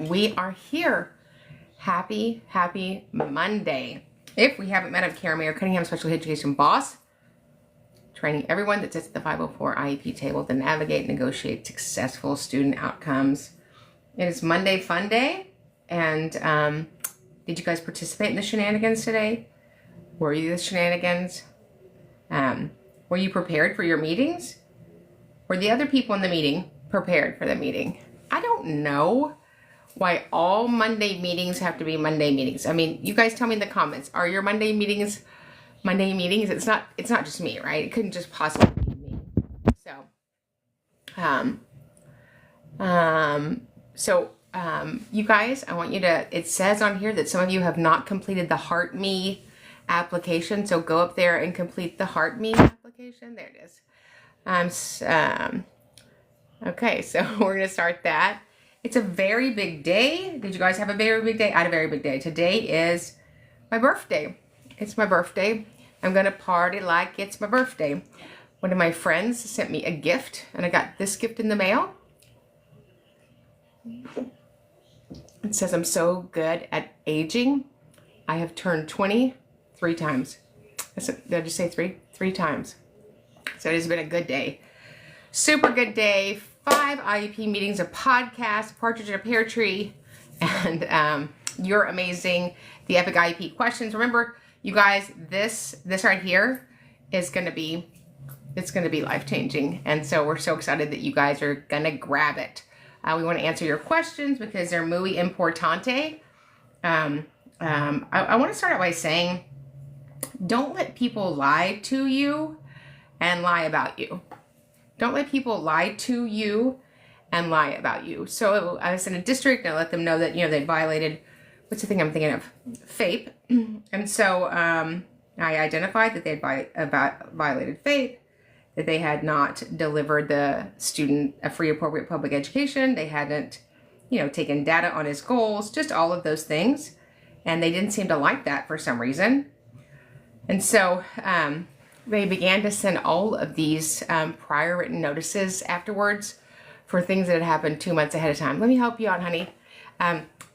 we are here. Happy Monday. If we haven't met, I'm Karen Mayer Cunningham, Special Education Boss, training everyone that sits at the 504 IEP table to navigate and negotiate successful student outcomes. It is Monday Fun Day, and did you guys participate in the shenanigans today? Were you the shenanigans? Were you prepared for your meetings? Were the other people in the meeting prepared for the meeting? I don't know why all Monday meetings have to be Monday meetings. I mean, you guys tell me in the comments, are your Monday meetings Monday meetings? It's not just me, right? It couldn't just possibly be me. You guys, I want you to, it says on here that some of you have not completed the Heart Me application. So go up there and complete the Heart Me application. There it is. Okay, so we're going to start that. It's a very big day. Did you guys have a very big day? I had a very big day. Today is my birthday. It's my birthday. I'm going to party like it's my birthday. One of my friends sent me a gift, and I got this gift in the mail. It says, I'm so good at aging. I have turned 20 3 times. Did I just say three? 3 times. So it has been a good day. Super good day. 5 IEP meetings, a podcast, partridge in a pear tree, and you're amazing. The epic IEP questions. Remember, you guys, this right here is going to be, it's going to be life-changing. And so we're so excited that you guys are going to grab it. We want to answer your questions because they're muy importante. I want to start out by saying, don't let people lie to you and lie about you. Don't let people lie to you and lie about you. So I was in a district and I let them know that, they violated, what's the thing I'm thinking of? FAPE. And so I identified that they had violated FAPE, that they had not delivered the student a free appropriate public education. They hadn't, taken data on his goals, just all of those things. And they didn't seem to like that for some reason. And so, they began to send all of these prior written notices afterwards for things that had happened 2 months ahead of time. Let me help you out, honey.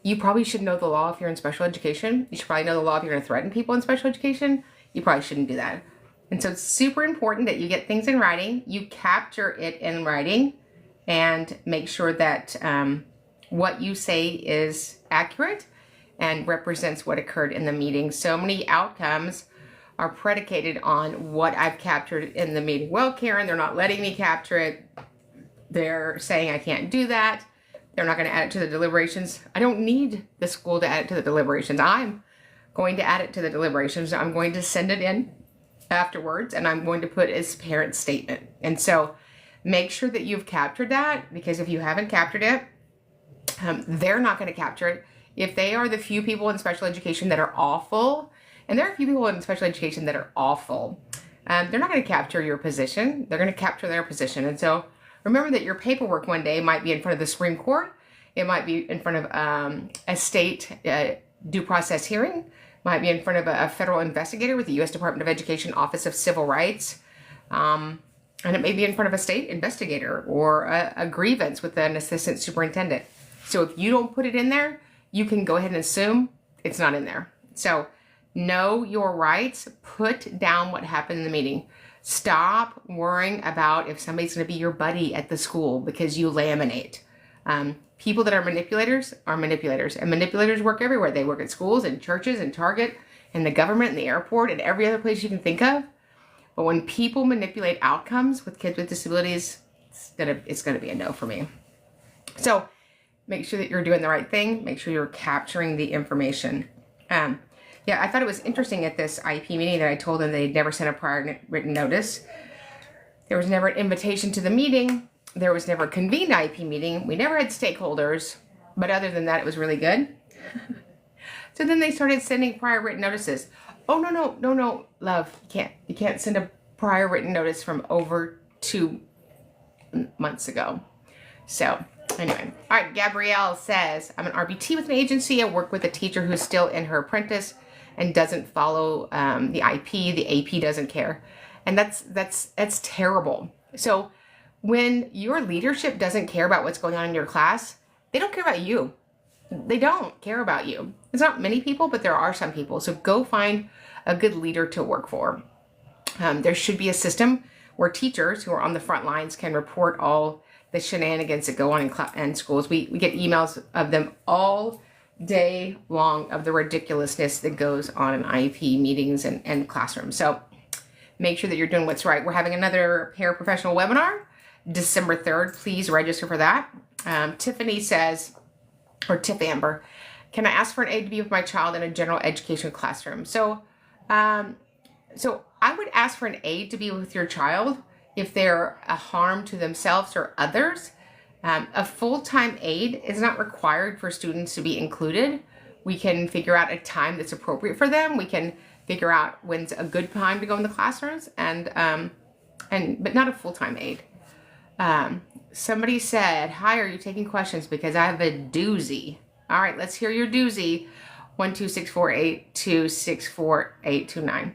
You probably should know the law if you're in special education. You should probably know the law if you're going to threaten people in special education. You probably shouldn't do that. And so it's super important that you get things in writing. You capture it in writing and make sure that what you say is accurate and represents what occurred in the meeting. So many outcomes are predicated on what I've captured in the meeting. Well, Karen, they're not letting me capture it. They're saying I can't do that. They're not going to add it to the deliberations. I don't need the school to add it to the deliberations. I'm going to add it to the deliberations. I'm going to send it in afterwards, and I'm going to put as parent statement. And so make sure that you've captured that, because if you haven't captured it, they're not going to capture it. If they are the few people in special education that are awful, and there are a few people in special education that are awful, they're not going to capture your position. They're going to capture their position. And so remember that your paperwork one day might be in front of the Supreme Court. It might be in front of a state due process hearing. Might be in front of a federal investigator with the U.S. Department of Education Office of Civil Rights. And it may be in front of a state investigator or a grievance with an assistant superintendent. So if you don't put it in there, you can go ahead and assume it's not in there. So know your rights. Put down what happened in the meeting. Stop worrying about if somebody's going to be your buddy at the school because you laminate. People that are manipulators, and manipulators work everywhere. They work at schools and churches and Target and the government and the airport and every other place you can think of. But when people manipulate outcomes with kids with disabilities, it's gonna be a no for me. So make sure that you're doing the right thing. Make sure you're capturing the information. Yeah, I thought it was interesting at this IEP meeting that I told them they'd never sent a prior written notice. There was never an invitation to the meeting. There was never a convened IEP meeting. We never had stakeholders. But other than that, it was really good. So then they started sending prior written notices. Oh, no, love. You can't send a prior written notice from over 2 months ago. So anyway. All right, Gabrielle says, I'm an RBT with an agency. I work with a teacher who's still in her apprentice and doesn't follow the IEP. The AP doesn't care. And that's terrible. So when your leadership doesn't care about what's going on in your class, they don't care about you. They don't care about you. It's not many people, but there are some people. So go find a good leader to work for. There should be a system where teachers who are on the front lines can report all the shenanigans that go on in schools. We get emails of them all day long of the ridiculousness that goes on in IEP meetings and classrooms. So make sure that you're doing what's right. We're having another paraprofessional webinar December 3rd. Please register for that. Tiffany says, or Tiff Amber, can I ask for an aide to be with my child in a general education classroom? So I would ask for an aide to be with your child if they're a harm to themselves or others. A full-time aide is not required for students to be included. We can figure out a time that's appropriate for them. We can figure out when's a good time to go in the classrooms, but not a full-time aide. Somebody said, hi, are you taking questions? Because I have a doozy. All right, let's hear your doozy. 12648264829. I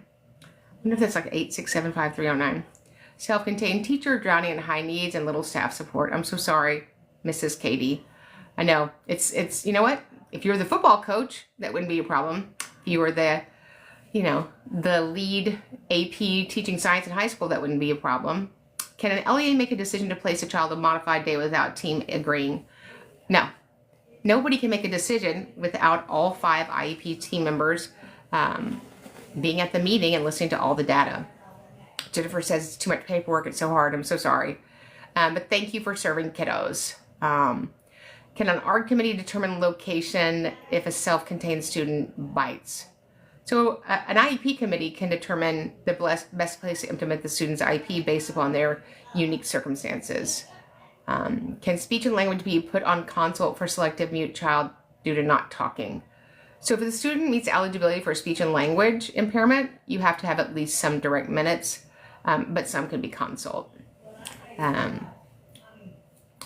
wonder if that's like 8675309. Self-contained teacher, drowning in high needs and little staff support. I'm so sorry, Mrs. Katie. I know it's you know what? If you're the football coach, that wouldn't be a problem. If you were the lead AP teaching science in high school, that wouldn't be a problem. Can an LEA make a decision to place a child a modified day without team agreeing? No. Nobody can make a decision without all 5 IEP team members being at the meeting and listening to all the data. Jennifer says it's too much paperwork. It's so hard. I'm so sorry. But thank you for serving kiddos. Can an ARD committee determine location if a self-contained student bites? So an IEP committee can determine the best place to implement the student's IEP based upon their unique circumstances. Can speech and language be put on consult for selective mute child due to not talking? So if the student meets eligibility for speech and language impairment, you have to have at least some direct minutes, but some can be consult. Yeah,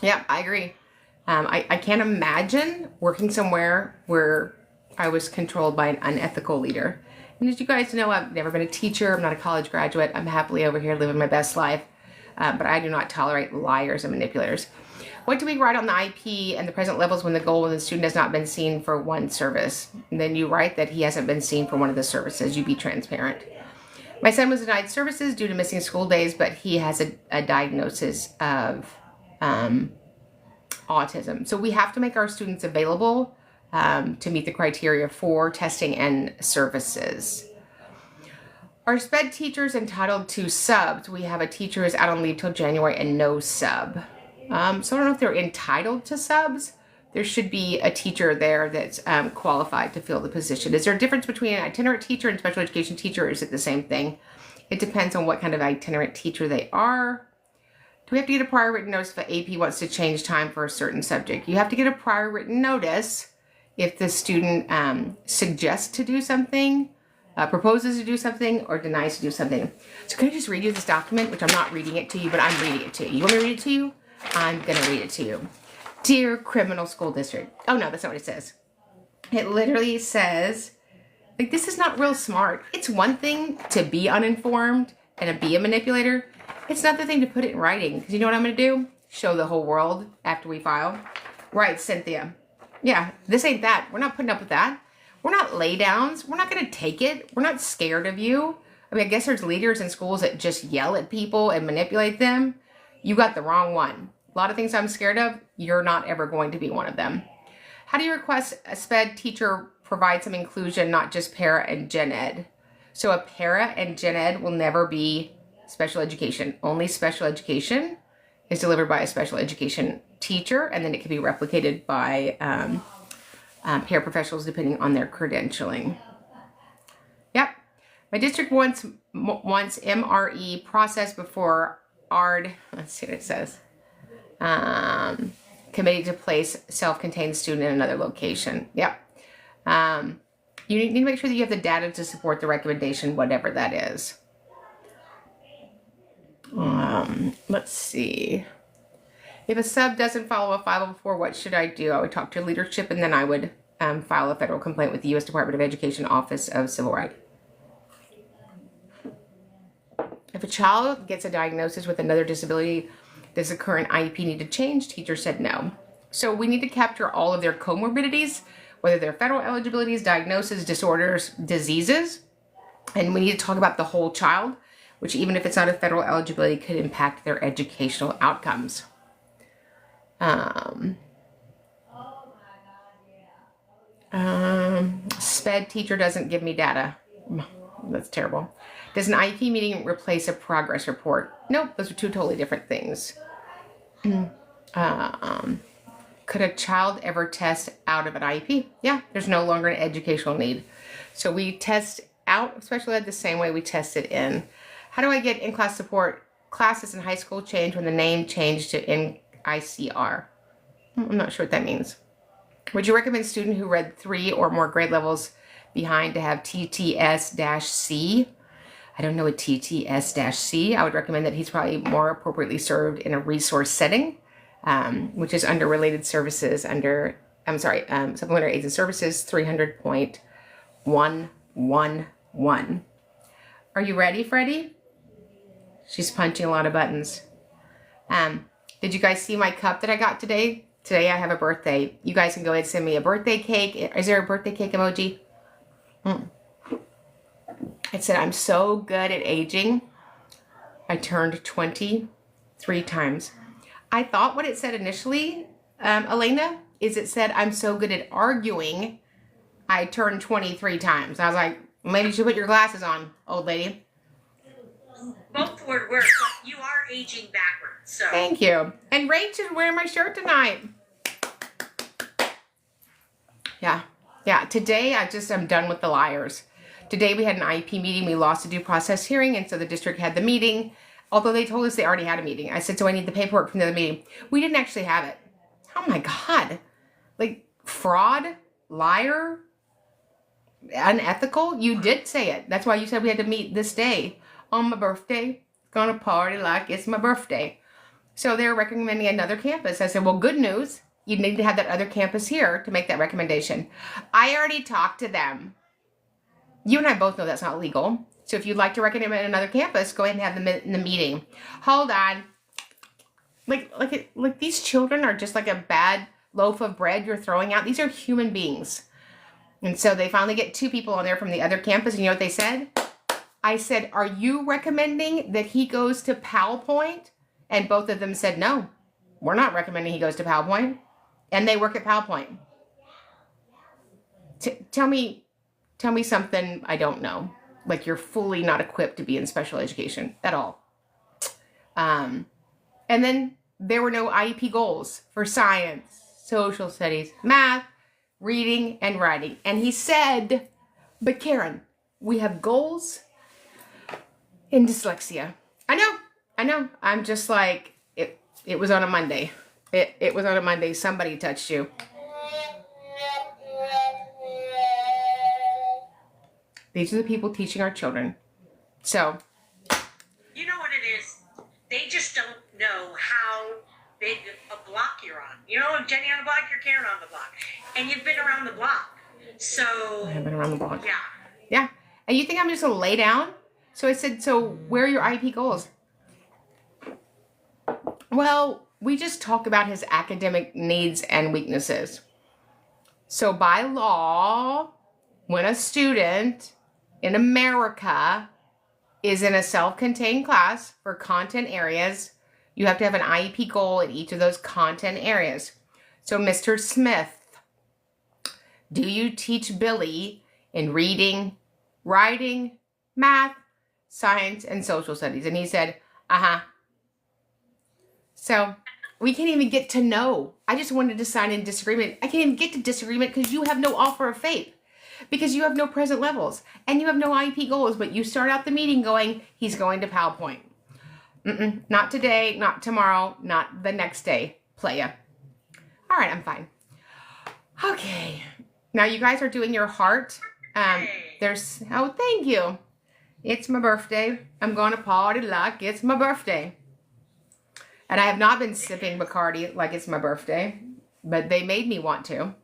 I agree. I can't imagine working somewhere where I was controlled by an unethical leader. And as you guys know, I've never been a teacher. I'm not a college graduate. I'm happily over here living my best life. But I do not tolerate liars and manipulators. What do we write on the IEP and the present levels when the goal of the student has not been seen for one service? And then you write that he hasn't been seen for one of the services. You be transparent. My son was denied services due to missing school days, but he has a diagnosis of autism. So we have to make our students available to meet the criteria for testing and services. Are SPED teachers entitled to subs? We have a teacher who's out on leave till January and no sub. So I don't know if they're entitled to subs. There should be a teacher there that's qualified to fill the position. Is there a difference between an itinerant teacher and special education teacher, or is it the same thing? It depends on what kind of itinerant teacher they are. Do we have to get a prior written notice if an AP wants to change time for a certain subject? You have to get a prior written notice if the student suggests to do something, proposes to do something, or denies to do something. So can I just read you this document, which I'm not reading it to you, but I'm reading it to you. You want me to read it to you? I'm going to read it to you. Dear Criminal School District. Oh, no, that's not what it says. It literally says, like, this is not real smart. It's one thing to be uninformed and to be a manipulator. It's another thing to put it in writing. Because you know what I'm going to do? Show the whole world after we file. Right, Cynthia. Yeah, this ain't that. We're not putting up with that. We're not laydowns. We're not going to take it. We're not scared of you. I mean, I guess there's leaders in schools that just yell at people and manipulate them. You got the wrong one. A lot of things I'm scared of, you're not ever going to be one of them. How do you request a SPED teacher provide some inclusion, not just para and gen ed? So a para and gen ed will never be special education. Only special education is delivered by a special education teacher, and then it can be replicated by paraprofessionals depending on their credentialing. Yep. My district wants MRE process before ARD. Let's see what it says. Committee to place self-contained student in another location. Yep. You need to make sure that you have the data to support the recommendation, whatever that is. Let's see. If a sub doesn't follow a 504, what should I do? I would talk to leadership, and then I would file a federal complaint with the U.S. Department of Education Office of Civil Rights. If a child gets a diagnosis with another disability, does the current IEP need to change? Teacher said no. So we need to capture all of their comorbidities, whether they're federal eligibilities, diagnoses, disorders, diseases. And we need to talk about the whole child, which even if it's not a federal eligibility, could impact their educational outcomes. SPED teacher doesn't give me data. That's terrible. Does an IEP meeting replace a progress report? Nope, those are two totally different things. Could a child ever test out of an IEP? Yeah, there's no longer an educational need. So we test out special ed the same way we test it in. How do I get in-class support? Classes in high school change when the name changed to NICR. I'm not sure what that means. Would you recommend a student who read 3 or more grade levels behind to have TTS-C? I don't know what TTS-C. I would recommend that he's probably more appropriately served in a resource setting, which is under related services under, supplementary aids and services 300.111. Are you ready, Freddie? She's punching a lot of buttons. Did you guys see my cup that I got today? Today I have a birthday. You guys can go ahead and send me a birthday cake. Is there a birthday cake emoji? It said, I'm so good at aging. I turned 23 times. I thought what it said initially, Elena, is it said, I'm so good at arguing. I turned 23 times. I was like, maybe you should put your glasses on, old lady. Both would work, but you are aging backwards, so. Thank you. And Rach is wearing my shirt tonight. Yeah. Today, I'm done with the liars. Today, we had an IEP meeting. We lost a due process hearing, and so the district had the meeting. Although they told us they already had a meeting. I said, so I need the paperwork from the other meeting. We didn't actually have it. Oh my God. Like, fraud, liar, unethical. You did say it. That's why you said we had to meet this day. On my birthday, gonna party like it's my birthday. So they're recommending another campus. I said, well, good news. You need to have that other campus here to make that recommendation. I already talked to them. You and I both know that's not legal. So if you'd like to recommend another campus, go ahead and have them in the meeting. Hold on. Like these children are just like a bad loaf of bread you're throwing out. These are human beings. And so they finally get 2 people on there from the other campus. And you know what they said? I said, are you recommending that he goes to PowerPoint? And both of them said, no, we're not recommending he goes to PowerPoint. And they work at PowerPoint. Tell me something I don't know. Like you're fully not equipped to be in special education at all. And then there were no IEP goals for science, social studies, math, reading, and writing. And he said, but Karen, we have goals in dyslexia. I know. I'm just like, it was on a Monday. It was on a Monday. Somebody touched you. These are the people teaching our children. So. You know what it is? They just don't know how big a block you're on. You know, Jenny on the block, you're Karen on the block. And you've been around the block. So. I have been around the block. Yeah. Yeah. And you think I'm just going to lay down? So I said, so where are your IEP goals? Well, we just talk about his academic needs and weaknesses. So by law, when a student in America is in a self-contained class for content areas, you have to have an IEP goal in each of those content areas. So Mr. Smith, do you teach Billy in reading, writing, math, science, and social studies? And he said, uh-huh. So we can't even get to know. I just wanted to sign in disagreement. I can't even get to disagreement because you have no offer of FAPE. Because you have no present levels. And you have no IEP goals. But you start out the meeting going, he's going to PowerPoint. Not today, not tomorrow, not the next day. Playa. All right, I'm fine. Okay. Now you guys are doing your heart. Oh, thank you. It's my birthday. I'm going to party like it's my birthday. And I have not been sipping Bacardi like it's my birthday. But they made me want to.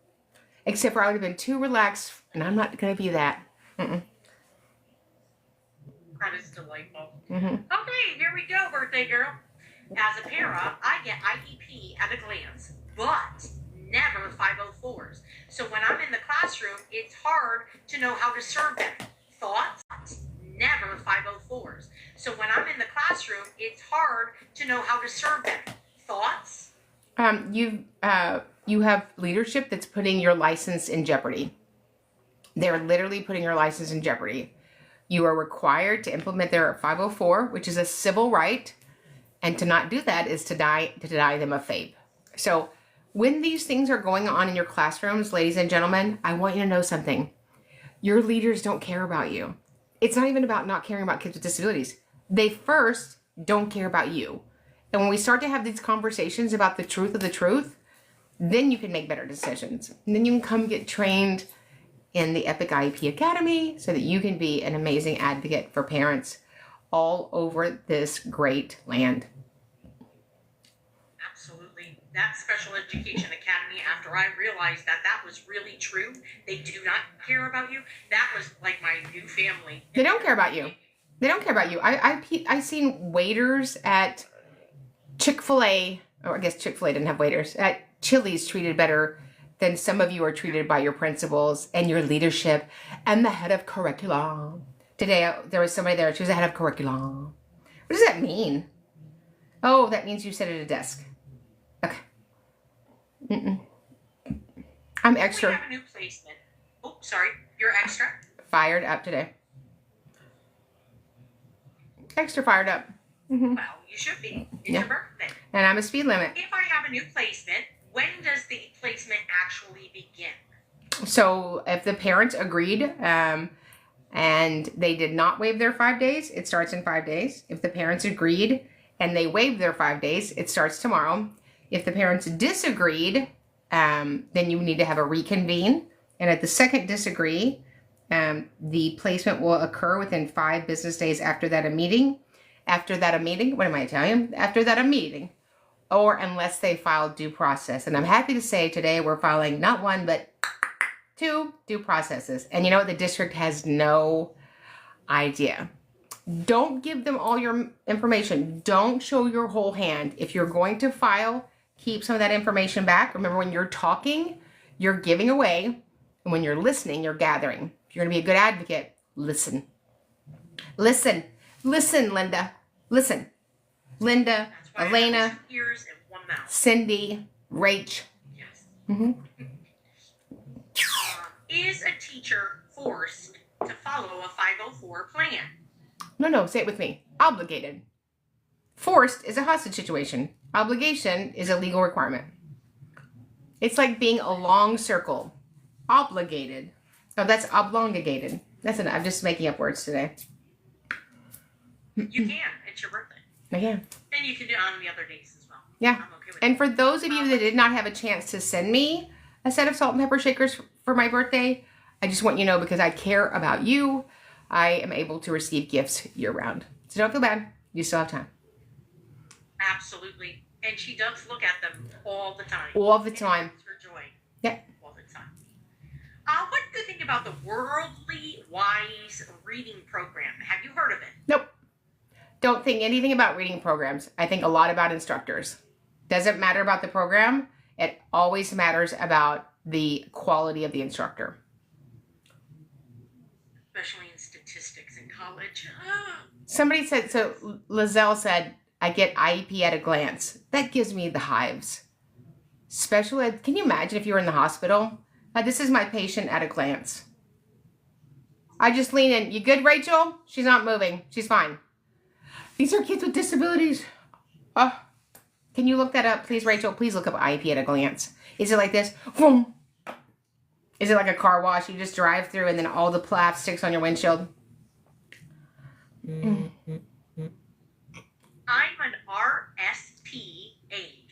Except for I would have been too relaxed. And I'm not going to be that. That is delightful. Okay, here we go, birthday girl. As a para, I get IEP at a glance. But never 504s. So when I'm in the classroom, it's hard to know how to serve them. Thoughts? Never 504s. So when I'm in the classroom, it's hard to know how to serve them. Thoughts? You have leadership that's putting your license in jeopardy. They're literally putting your license in jeopardy. You are required to implement their 504, which is a civil right, and to not do that is to deny them a FAPE. So when these things are going on in your classrooms, ladies and gentlemen, I want you to know something. Your leaders don't care about you. It's not even about not caring about kids with disabilities. They first don't care about you. And when we start to have these conversations about the truth of the truth, then you can make better decisions. And then you can come get trained in the Epic IEP Academy so that you can be an amazing advocate for parents all over this great land. Absolutely. That Special Education Academy, after I realized that that was really true, they do not care about you. That was like my new family. They don't care about you. They don't care about you. I've seen waiters at Chick-fil-A, or I guess Chick-fil-A didn't have waiters, at Chili's treated better than some of you are treated by your principals and your leadership and the head of curriculum. Today, there was somebody there. She was the head of curriculum. What does that mean? Oh, that means you sit at a desk. Okay. I'm extra. We have a new placement. Oh, sorry. You're extra? Fired up today. Extra fired up. Well, you should be. It's your birthday. And I'm a speed limit. If I have a new placement, when does the placement actually begin? So if the parents agreed and they did not waive their 5 days, it starts in 5 days. If the parents agreed and they waived their 5 days, it starts tomorrow. If the parents disagreed, then you need to have a reconvene. And at the second disagree, the placement will occur within 5 business days after that a meeting. After that a meeting, what am I telling you? After that a meeting. Or unless they file due process. And I'm happy to say today we're filing not 1, but 2 due processes. And you know what? The district has no idea. Don't give them all your information. Don't show your whole hand. If you're going to file, keep some of that information back. Remember, when you're talking, you're giving away. And when you're listening, you're gathering. If you're going to be a good advocate, listen. Listen. Listen, Linda. Listen. Linda, Elena, ears and one mouth. Cindy, Rach. Yes. Mm-hmm. Is a teacher forced to follow a 504 plan? No, say it with me. Obligated. Forced is a hostage situation. Obligation is a legal requirement. It's like being a long circle. Obligated. Oh, that's oblongated. That's enough. I'm just making up words today. You can. It's your birthday. I can. And you can do it on the other days as well. Yeah. I'm okay with And for those of you that did not have a chance to send me a set of salt and pepper shakers for my birthday, I just want you to know, because I care about you, I am able to receive gifts year round. So don't feel bad. You still have time. Absolutely. And she does look at them all the time. All the time. It's her joy. Yeah. All the time. What do you think about the Worldly Wise reading program? Have you heard of it? Nope. Don't think anything about reading programs. I think a lot about instructors. Doesn't matter about the program. It always matters about the quality of the instructor. Especially in statistics in college. Somebody said, so Lizelle said, I get IEP at a glance. That gives me the hives. Special ed, can you imagine if you were in the hospital? This is my patient at a glance. I just lean in. You good, Rachel? She's not moving. She's fine. These are kids with disabilities. Oh, can you look that up, please, Rachel? Please look up IEP at a glance. Is it like this? Boom. Is it like a car wash? You just drive through and then all the plastics on your windshield? I'm an RSP aide.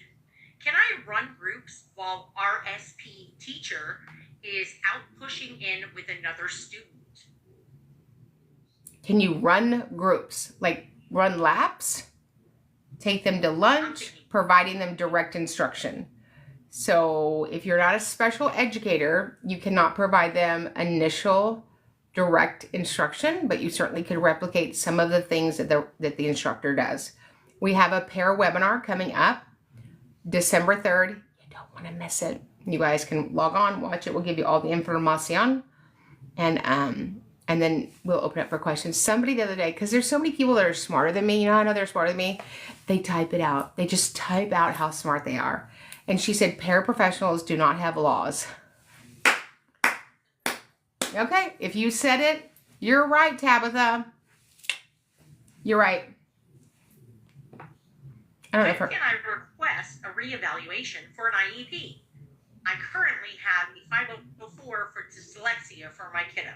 Can I run groups while RSP teacher is out pushing in with another student? Can you run groups? Like run laps? Take them to lunch? Providing them direct instruction. So if you're not a special educator, you cannot provide them initial direct instruction, but you certainly could replicate some of the things that the instructor does. We have a pair webinar coming up December 3rd. You don't want to miss it. You guys can log on, watch it. We'll give you all the information. And then we'll open up for questions. Somebody the other day, because there's so many people that are smarter than me, I know they're smarter than me, they type it out. They just type out how smart they are. And she said, paraprofessionals do not have laws. Okay, if you said it, you're right, Tabitha. You're right. I don't know if When can I request a reevaluation for an IEP? I currently have a 504 for dyslexia for my kiddo.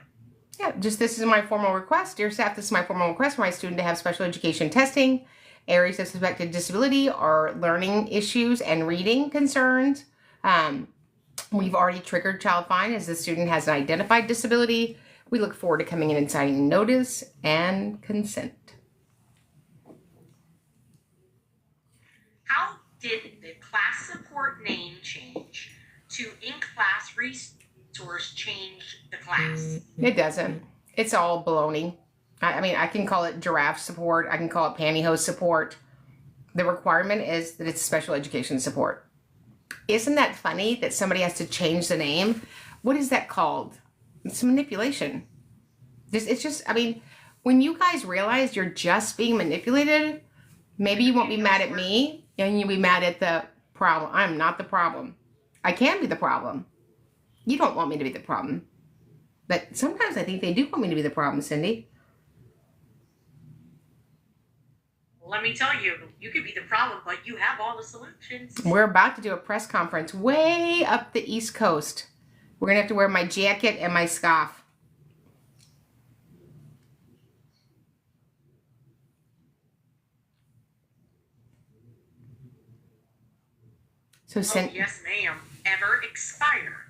Yeah, just this is my formal request. Dear staff, this is my formal request for my student to have special education testing. Areas of suspected disability are learning issues and reading concerns. We've already triggered child fine as the student has an identified disability. We look forward to coming in and signing notice and consent. How did the class support name change to in-class resource change the class? It doesn't. It's all baloney. I mean, I can call it giraffe support. I can call it pantyhose support. The requirement is that it's special education support. Isn't that funny that somebody has to change the name? What is that called? It's manipulation. It's just, I mean, when you guys realize you're just being manipulated, maybe you won't be mad at me and you'll be mad at the problem. I'm not the problem. I can be the problem. You don't want me to be the problem. But sometimes I think they do want me to be the problem, Cindy. Let me tell you, you could be the problem, but you have all the solutions. We're about to do a press conference way up the East Coast. We're going to have to wear my jacket and my scarf. So yes, ma'am. Ever expire?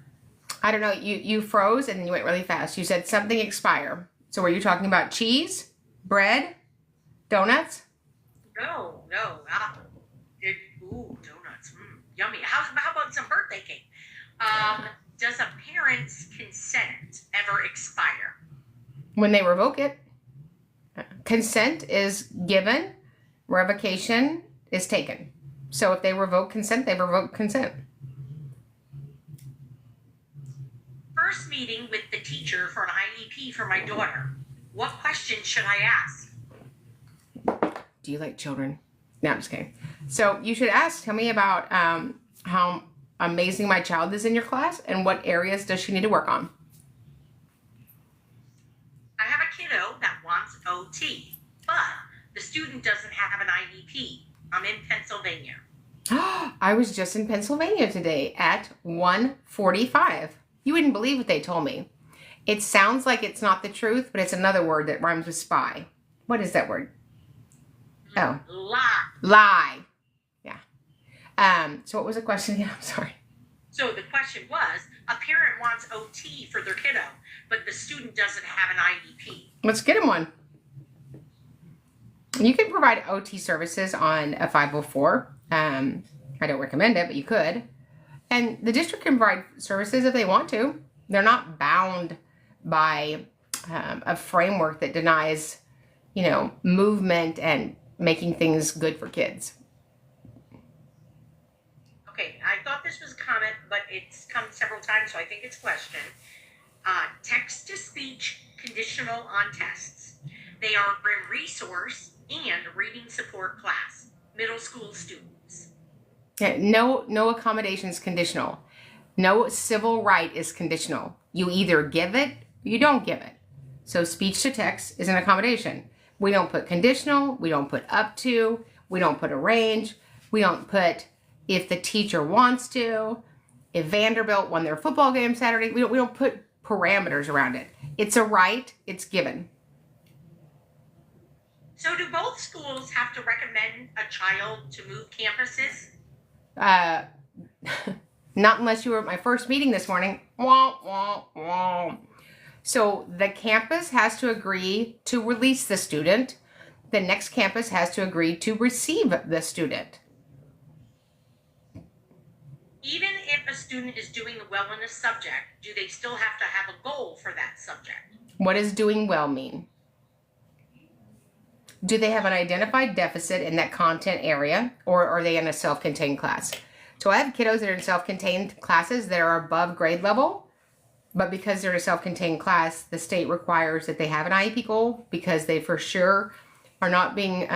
I don't know. You froze and then you went really fast. You said something expire. So were you talking about cheese, bread, donuts? No. Ooh, donuts. Yummy. How about some birthday cake? Does a parent's consent ever expire? When they revoke it. Consent is given. Revocation is taken. So if they revoke consent, they revoke consent. First meeting with the teacher for an IEP for my daughter. What question should I ask? Do you like children? No, I'm just kidding. So you should ask, tell me about how amazing my child is in your class and what areas does she need to work on? I have a kiddo that wants OT, but the student doesn't have an IEP. I'm in Pennsylvania. I was just in Pennsylvania today at 1:45. You wouldn't believe what they told me. It sounds like it's not the truth, but it's another word that rhymes with spy. What is that word? Oh. Lie. Yeah. So what was the question again? I'm sorry. So the question was, a parent wants OT for their kiddo, but the student doesn't have an IEP. Let's get him one. You can provide OT services on a 504. I don't recommend it, but you could. And the district can provide services if they want to. They're not bound by a framework that denies, movement and making things good for kids. Okay, I thought this was a comment, but it's come several times, so I think it's a question. Text-to-speech conditional on tests. They are in resource and reading support class, middle school students. Yeah, no accommodations conditional. No civil right is conditional. You either give it or you don't give it. So speech to text is an accommodation. We don't put conditional. We don't put up to. We don't put a range. We don't put if the teacher wants to. If Vanderbilt won their football game Saturday, we don't put parameters around it. It's a right. It's given. So do both schools have to recommend a child to move campuses? Not unless you were at my first meeting this morning. Wah, wah, wah. So the campus has to agree to release the student. The next campus has to agree to receive the student. Even if a student is doing well in a subject, do they still have to have a goal for that subject? What does doing well mean? Do they have an identified deficit in that content area, or are they in a self-contained class? So I have kiddos that are in self-contained classes that are above grade level, but because they're in a self-contained class, the state requires that they have an IEP goal because they for sure are not being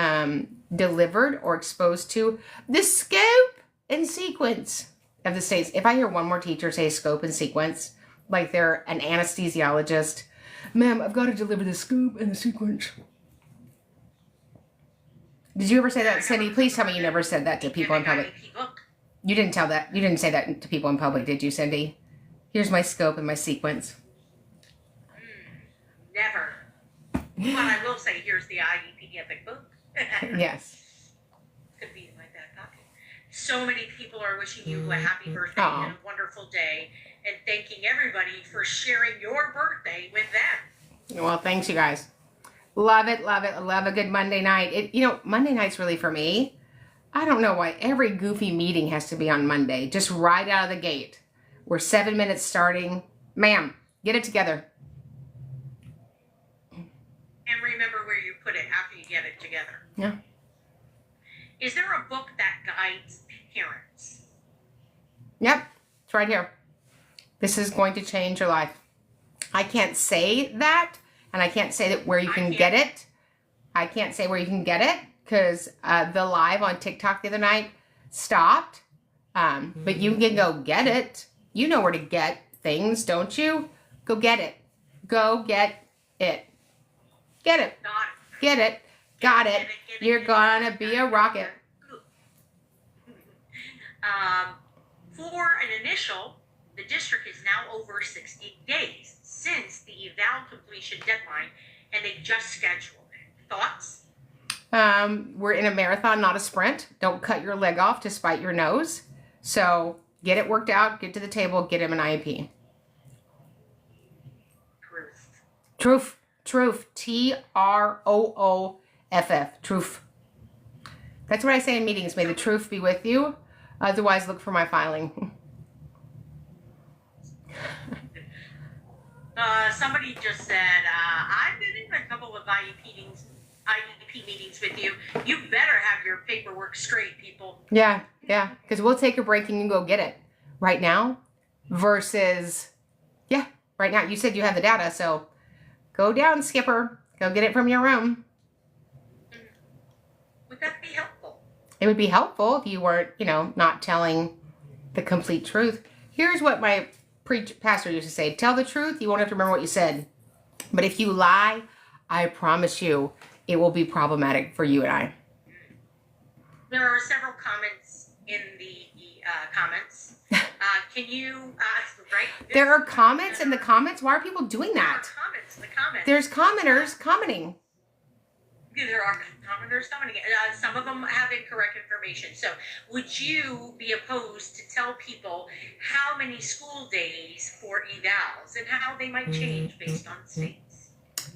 delivered or exposed to the scope and sequence of the states. If I hear one more teacher say scope and sequence, like they're an anesthesiologist, ma'am, I've got to deliver the scope and the sequence. Did you ever say that, Cindy? Please tell me you never said that to people in public. You didn't tell that. You didn't say that to people in public, did you, Cindy? Here's my scope and my sequence. Never. But I will say, here's the IEP epic book. Yes. Could be in my back pocket. So many people are wishing you a happy birthday and a wonderful day, and thanking everybody for sharing your birthday with them. Well, thanks, you guys. Love it, love it. I love a good Monday night. Monday night's really for me. I don't know why every goofy meeting has to be on Monday. Just right out of the gate. We're 7 minutes starting. Ma'am, get it together. And remember where you put it after you get it together. Yeah. Is there a book that guides parents? Yep, it's right here. This is going to change your life. I can't say that, and I can't say that where you can get it. I can't say where you can get it because the live on TikTok the other night stopped. But you can go get it. You know where to get things, don't you? Go get it. Go get it. Get it. Get it. Got it. You're gonna be a rocket. For an initial, the district is now over 60 days since the eval completion deadline, and they just scheduled it. Thoughts? We're in a marathon, not a sprint. Don't cut your leg off to spite your nose. So get it worked out, get to the table, get him an IEP. Truth. Truth. Trooff. Truth. That's what I say in meetings. May the truth be with you. Otherwise, look for my filing. Somebody just said, I've been in a couple of IEP meetings with you. You better have your paperwork straight, people. Yeah, because we'll take a break and you go get it right now versus, right now. You said you have the data, so go down, Skipper. Go get it from your room. Would that be helpful? It would be helpful if you weren't, not telling the complete truth. Here's what my pastor used to say. Tell the truth, you won't have to remember what you said. But if you lie, I promise you, it will be problematic for you and I. There are several comments in the comments. Can you, right? There are comments in the comments? Why are people doing that? There are comments in the comments. There's commenters commenting. There are commenters commenting. Some of them have incorrect information. So would you be opposed to tell people how many school days for evals and how they might change based on states?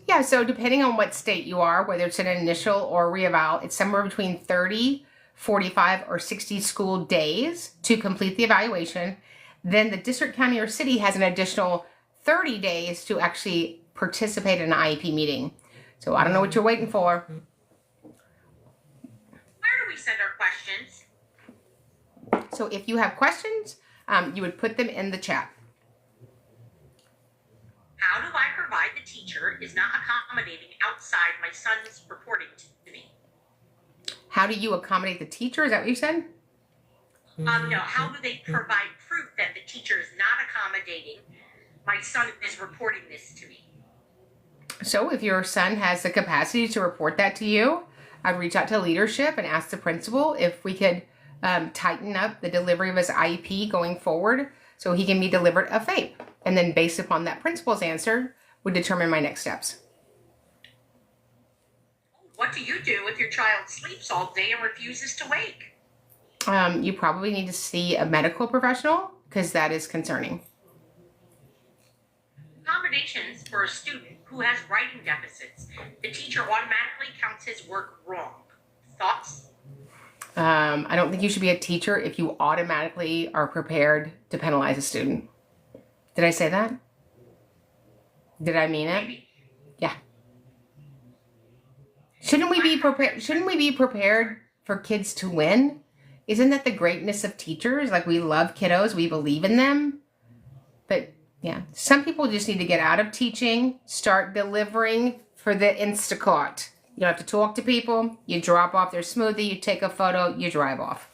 Yeah, so depending on what state you are, whether it's an initial or re-eval, it's somewhere between 30, 45, or 60 school days to complete the evaluation. Then the district, county, or city has an additional 30 days to actually participate in an IEP meeting. So I don't know what you're waiting for. Where do we send our questions? So if you have questions, you would put them in the chat. How do I provide the teacher is not accommodating outside my son's reporting to me? How do you accommodate the teacher? Is that what you said? No, how do they provide proof that the teacher is not accommodating? My son is reporting this to me. So if your son has the capacity to report that to you, I'd reach out to leadership and ask the principal if we could tighten up the delivery of his IEP going forward so he can be delivered a FAPE. And then based upon that principal's answer, would determine my next steps. What do you do if your child sleeps all day and refuses to wake? You probably need to see a medical professional because that is concerning. Accommodations for a student who has writing deficits. The teacher automatically counts his work wrong. Thoughts? I don't think you should be a teacher if you automatically are prepared to penalize a student. Did I say that? Did I mean it? Maybe. Yeah. Shouldn't we be prepared? Shouldn't we be prepared for kids to win? Isn't that the greatness of teachers? Like, we love kiddos, we believe in them. But yeah, some people just need to get out of teaching, start delivering for the Instacart. You don't have to talk to people. You drop off their smoothie, you take a photo, you drive off.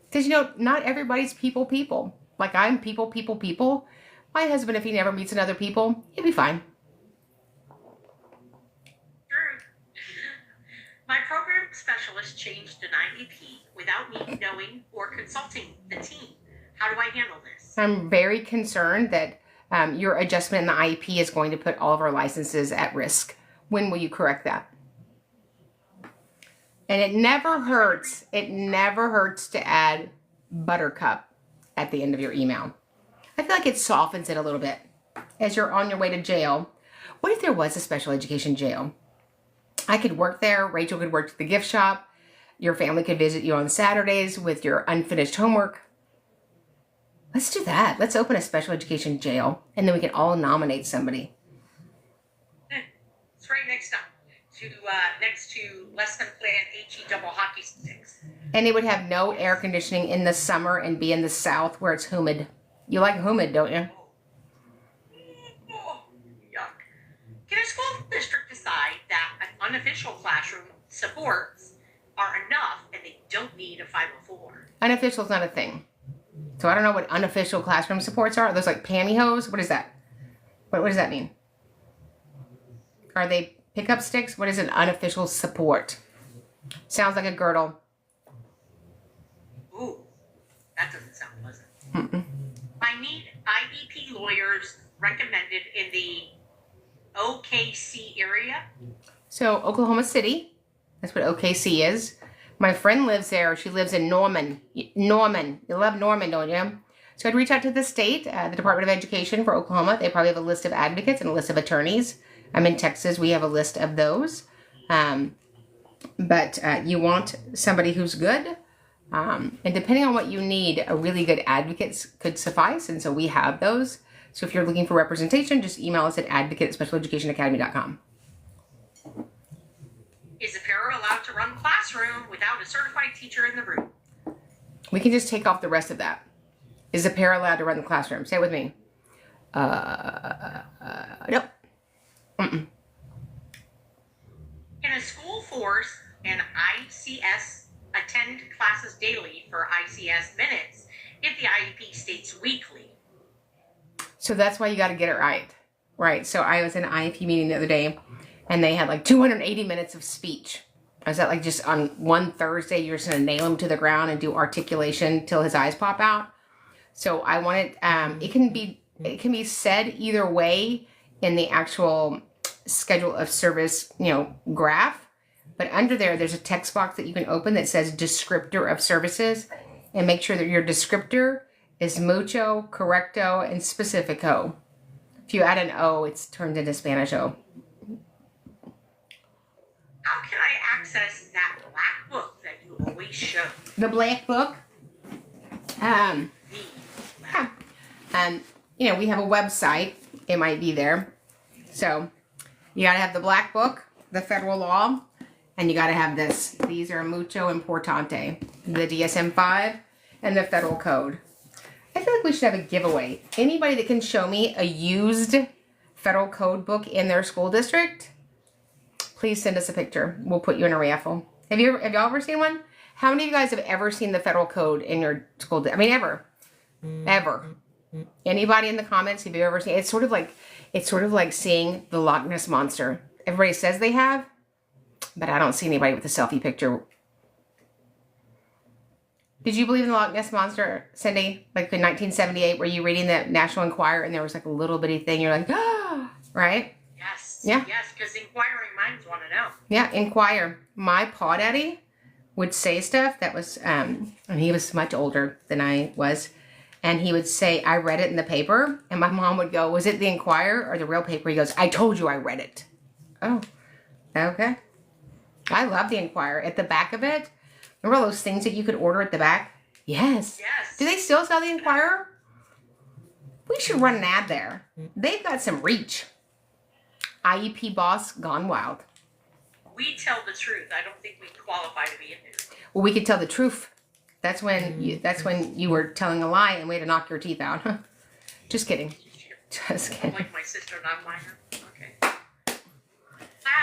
Because, not everybody's people. Like, I'm people. My husband, if he never meets another people, he'll be fine. True. My program specialist changed an IEP without me knowing or consulting the team. How do I handle this? I'm very concerned that your adjustment in the IEP is going to put all of our licenses at risk. When will you correct that? And it never hurts to add buttercup at the end of your email. I feel like it softens it a little bit as you're on your way to jail. What if there was a special education jail? I could work there. Rachel could work at the gift shop. Your family could visit you on Saturdays with your unfinished homework. Let's do that. Let's open a special education jail, and then we can all nominate somebody. It's right next to Lesson Plan HE double hockey sticks. And it would have no air conditioning in the summer and be in the south where it's humid. You like humid, don't you? Oh, yuck. Can a school district decide that an unofficial classroom supports are enough and they don't need a 504? Unofficial is not a thing. So I don't know what unofficial classroom supports are. Are those like pantyhose? What is that? What does that mean? Are they pickup sticks? What is an unofficial support? Sounds like a girdle. Ooh, that doesn't sound pleasant. Mm-mm. I need IEP lawyers recommended in the OKC area. So Oklahoma City, that's what OKC is. My friend lives there. She lives in Norman. Norman. You love Norman, don't you? So I'd reach out to the state, the Department of Education for Oklahoma. They probably have a list of advocates and a list of attorneys. I'm in Texas. We have a list of those. But you want somebody who's good. And depending on what you need, a really good advocate could suffice. And so we have those. So if you're looking for representation, just email us at advocate@specialeducationacademy.com. Is a para allowed to run classroom without a certified teacher in the room? We can just take off the rest of that. Is a para allowed to run the classroom? Say it with me. Nope. Mm-mm. Can a school force an ICS attend classes daily for ICS minutes if the IEP states weekly? So that's why you got to get it right. Right. So I was in an IEP meeting the other day, and they had like 280 minutes of speech. I was at like just on one Thursday, you're just going to nail him to the ground and do articulation till his eyes pop out. So I wanted, it can be said either way in the actual schedule of service, graph. But under there's a text box that you can open that says descriptor of services, and make sure that your descriptor is mucho, correcto, and specifico. If you add an O, it's turned into Spanish O. How can I access that black book that you always show? The black book. We have a website. It might be there. So you got to have the black book, the federal law, and you got to have this. These are mucho importante. The DSM-5 and the federal code. I feel like we should have a giveaway. Anybody that can show me a used federal code book in their school district, please send us a picture. We'll put you in a raffle. Have y'all ever seen one? How many of you guys have ever seen the federal code in your school? Ever. Ever. Anybody in the comments, have you ever seen? It's sort of like seeing the Loch Ness Monster. Everybody says they have, but I don't see anybody with a selfie picture. Did you believe in the Loch Ness Monster, Cindy? Like in 1978, were you reading the National Enquirer and there was like a little bitty thing? You're like, ah, right? Yes. Yeah. Yes, because inquiring minds want to know. Yeah, inquire. My paw daddy would say stuff that was, and he was much older than I was. And he would say, I read it in the paper. And my mom would go, was it the Enquirer or the real paper? He goes, I told you I read it. Oh, okay. I love the Enquirer. At the back of it, remember all those things that you could order at the back? Yes. Yes. Do they still sell the Enquirer? We should run an ad there. They've got some reach. IEP boss gone wild. We tell the truth. I don't think we qualify to be in there. Well, we could tell the truth. That's when you were telling a lie and we had to knock your teeth out. Just kidding. Just kidding. Like my sister, not mine. Okay.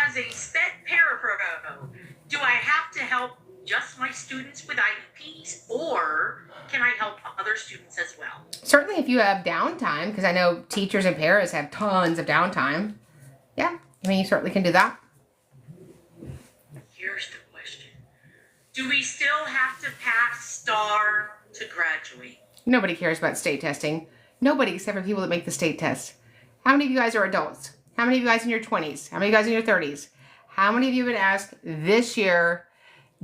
As a SPED parapro, do I have to help just my students with IEPs, or can I help other students as well? Certainly if you have downtime, because I know teachers and paras have tons of downtime. Yeah, I mean, you certainly can do that. Here's the question. Do we still have to pass STAR to graduate? Nobody cares about state testing. Nobody except for people that make the state test. How many of you guys are adults? How many of you guys in your 20s? How many of you guys in your 30s? How many of you have been asked this year,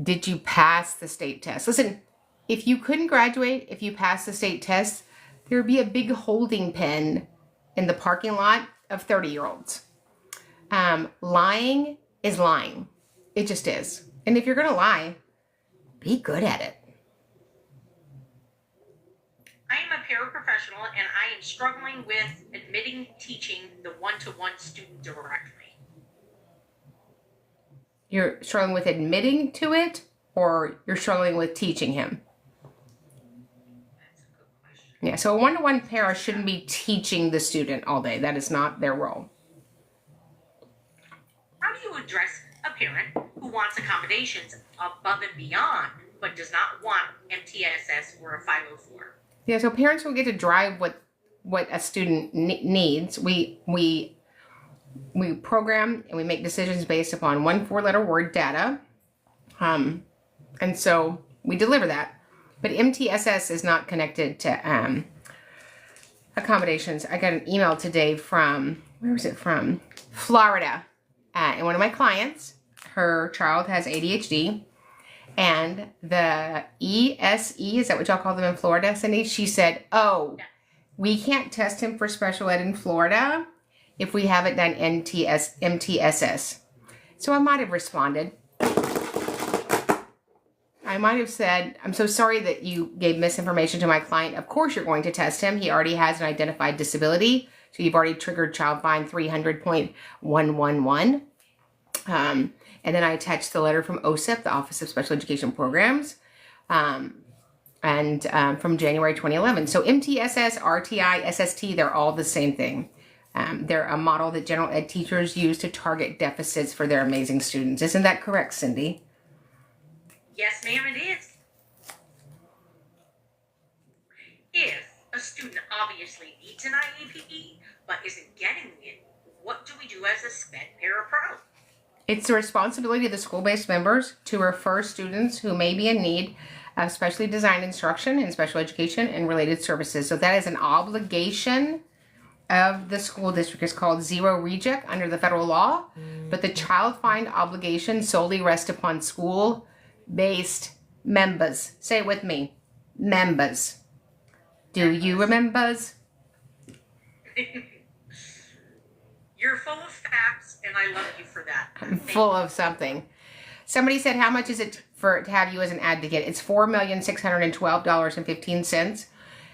did you pass the state test? Listen, if you couldn't graduate, if you passed the state test, there would be a big holding pen in the parking lot of 30-year-olds. Lying is lying. It just is. And if you're going to lie, be good at it. I am a paraprofessional and I am struggling with admitting teaching the one-to-one student directly. You're struggling with admitting to it, or you're struggling with teaching him? That's a good question. Yeah, so a one-to-one para shouldn't be teaching the student all day. That is not their role. How do you address a parent who wants accommodations above and beyond, but does not want MTSS or a 504? Yeah, so parents will get to drive what a student needs. We program and we make decisions based upon 1 4-letter word data. And so we deliver that. But MTSS is not connected to accommodations. I got an email today from, where was it from? Florida. And one of my clients, her child has ADHD. And the ESE, is that what y'all call them in Florida, Cindy? She said, oh, we can't test him for special ed in Florida if we haven't done MTSS. So I might have responded. I might have said, I'm so sorry that you gave misinformation to my client. Of course you're going to test him. He already has an identified disability. So you've already triggered child fine 300.111. And then I attached the letter from OSEP, the Office of Special Education Programs, from January 2011. So MTSS, RTI, SST, they're all the same thing. They're a model that general ed teachers use to target deficits for their amazing students. Isn't that correct, Cindy? Yes, ma'am, it is. If a student obviously needs an IEP but isn't getting it, what do we do as a SPED parapro? It's the responsibility of the school-based members to refer students who may be in need of specially designed instruction and special education and related services. So that is an obligation of the school district. It's called zero reject under the federal law, but the child find obligation solely rests upon school-based members. Say it with me, members. Do you remembers? You're full of facts, and I love you for that. I'm full of something. Somebody said, how much is it to have you as an advocate? It's $4,612.15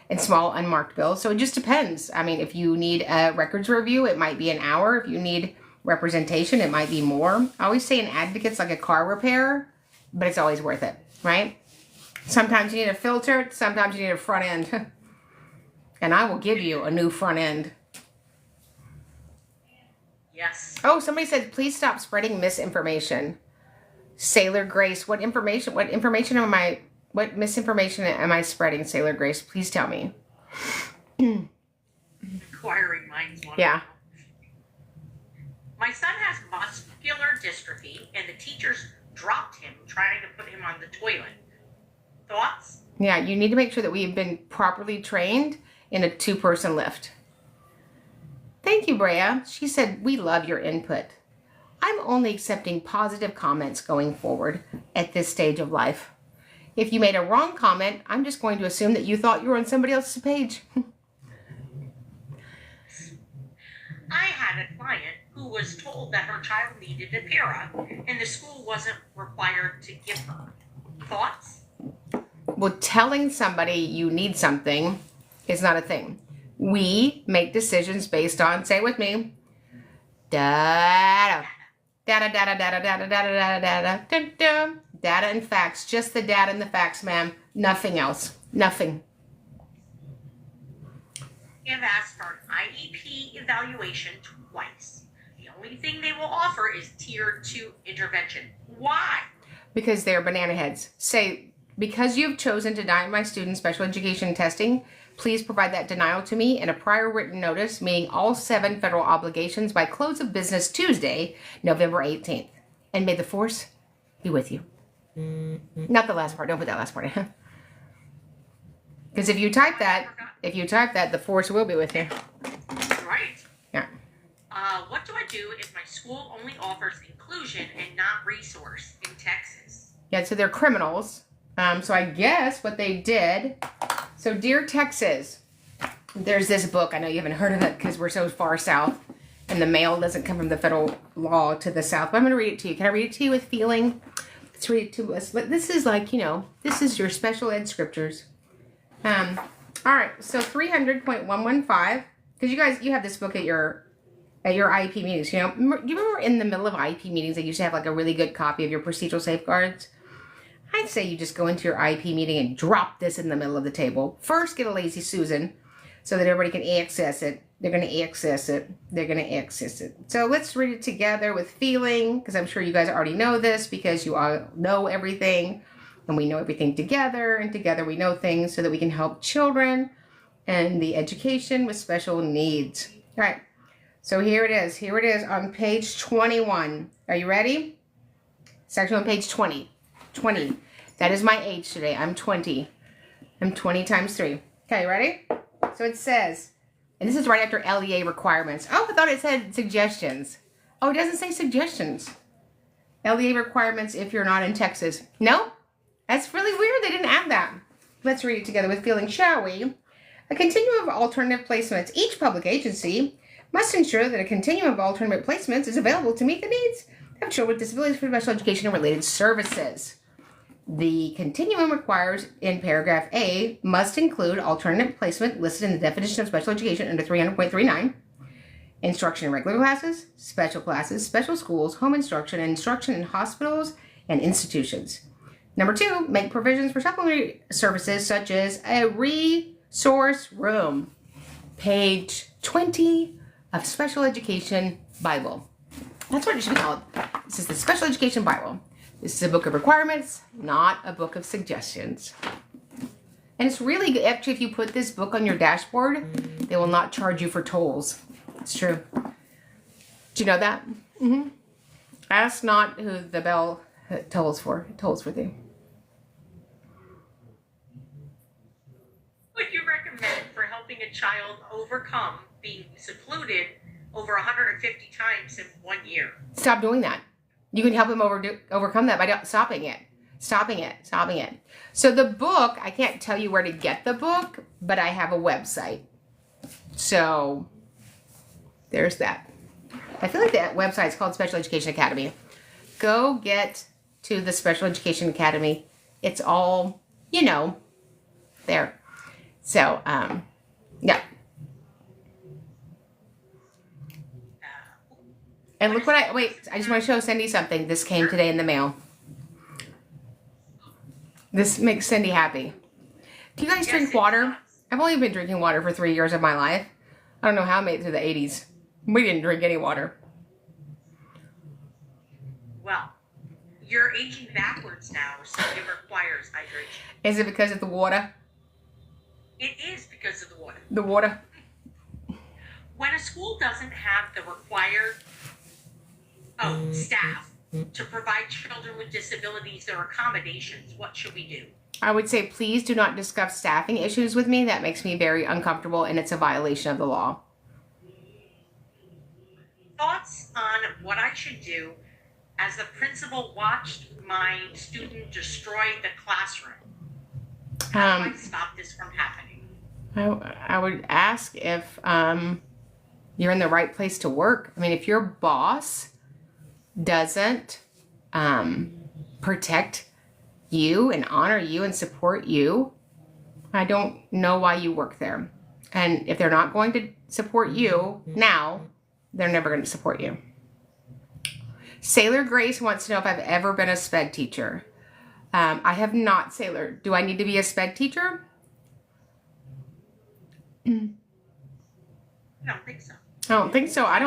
in small unmarked bills. So it just depends. I mean, if you need a records review, it might be an hour. If you need representation, it might be more. I always say an advocate's like a car repair, but it's always worth it, right? Sometimes you need a filter. Sometimes you need a front end. And I will give you a new front end. Yes. Oh, somebody said, please stop spreading misinformation. Sailor Grace, what misinformation am I spreading, Sailor Grace? Please tell me. Inquiring minds want to Yeah. know. My son has muscular dystrophy, and the teachers dropped him trying to put him on the toilet. Thoughts? Yeah, you need to make sure that we've been properly trained in a 2-person lift. Thank you, Brea. She said, we love your input. I'm only accepting positive comments going forward at this stage of life. If you made a wrong comment, I'm just going to assume that you thought you were on somebody else's page. I had a client who was told that her child needed a para, and the school wasn't required to give her. Thoughts? Well, telling somebody you need something is not a thing. We make decisions based on, say it with me, data. Data, data, data, data, data, data, data, data, Data and facts. Just the data and the facts, ma'am. Nothing else. Nothing. They have asked for an IEP evaluation twice. The only thing they will offer is tier 2 intervention. Why? Because they're banana heads. Say, because you've chosen to deny my students special education testing, please provide that denial to me in a prior written notice, meaning all 7 federal obligations by close of business Tuesday, November 18th. And may the force be with you. Not the last part. Don't put that last part in. Because if you type that, the force will be with you. Right. Yeah. What do I do if my school only offers inclusion and not resource in Texas? Yeah, so they're criminals. So I guess what they did. So Dear Texas, there's this book. I know you haven't heard of it because we're so far south and the mail doesn't come from the federal law to the south. But I'm going to read it to you. Can I read it to you with feeling? Let's read it to us. But this is like, this is your special ed scriptures. All right. So 300.115, because you have this book at your IEP meetings. Do you remember in the middle of IEP meetings, they used to have like a really good copy of your procedural safeguards? I'd say you just go into your IEP meeting and drop this in the middle of the table. First, get a lazy Susan so that everybody can access it. They're going to access it. They're going to access it. So let's read it together with feeling, because I'm sure you guys already know this because you all know everything and we know everything together, and together we know things so that we can help children and the education with special needs. All right. So here it is. Here it is on page 21. Are you ready? It's actually on page 20. 20. That is my age today. I'm 20. I'm 20 times 3. Okay, ready? So it says, and this is right after LEA requirements. Oh, I thought it said suggestions. Oh, it doesn't say suggestions. LEA requirements if you're not in Texas. No? That's really weird. They didn't add that. Let's read it together with feeling, shall we? A continuum of alternative placements. Each public agency must ensure that a continuum of alternative placements is available to meet the needs of children with disabilities for special education and related services. The continuum requires, in paragraph A, must include alternative placement listed in the definition of special education under 300.39, instruction in regular classes, special schools, home instruction, and instruction in hospitals and institutions. Number 2, make provisions for supplementary services such as a resource room. Page 20 of Special Education Bible. That's what it should be called. This is the Special Education Bible. This is a book of requirements, not a book of suggestions. And it's really good. Actually, if you put this book on your dashboard, they will not charge you for tolls. It's true. Do you know that? Mm-hmm. Ask not who the bell tolls for. It tolls for thee. What would you recommend for helping a child overcome being secluded over 150 times in 1 year? Stop doing that. You can help them overcome that by stopping it. So the book, I can't tell you where to get the book, but I have a website. So there's that. I feel like that website is called Special Education Academy. Go get to the Special Education Academy. It's all, there. So, yeah. And look what I just want to show Cindy something. This came today in the mail. This makes Cindy happy. Do you guys drink water? I've only been drinking water for 3 years of my life. I don't know how I made it through the 80s. We didn't drink any water. Well, you're aging backwards now, so it requires hydration. Is it because of the water? It is because of the water. The water? When a school doesn't have the required staff to provide children with disabilities their accommodations, what should we do? I would say please do not discuss staffing issues with me. That makes me very uncomfortable and it's a violation of the law. Thoughts on what I should do as the principal watched my student destroy the classroom? How do I stop this from happening? I would ask if you're in the right place to work. I mean, if your boss doesn't protect you and honor you and support you, I don't know why you work there. And if they're not going to support you now, they're never going to support you. Sailor Grace wants to know if I've ever been a SPED teacher. I have not, Sailor. Do I need to be a sped teacher? I don't think so. I don't think so. I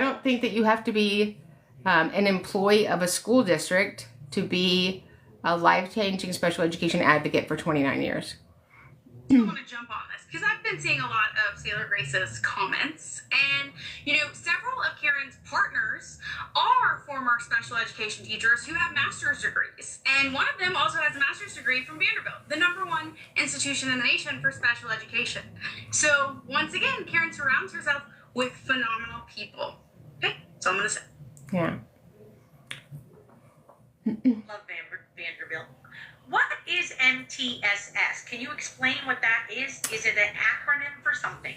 don't think that you have to be an employee of a school district to be a life-changing special education advocate for 29 years. I want to jump on this because I've been seeing a lot of Sailor Grace's comments, and several of Karen's partners are former special education teachers who have master's degrees, and one of them also has a master's degree from Vanderbilt, the #1 institution in the nation for special education. So once again, Karen surrounds herself with phenomenal people. Okay, that's all I'm gonna say. Yeah. Love Vanderbilt. What is MTSS? Can you explain what that is? Is it an acronym for something?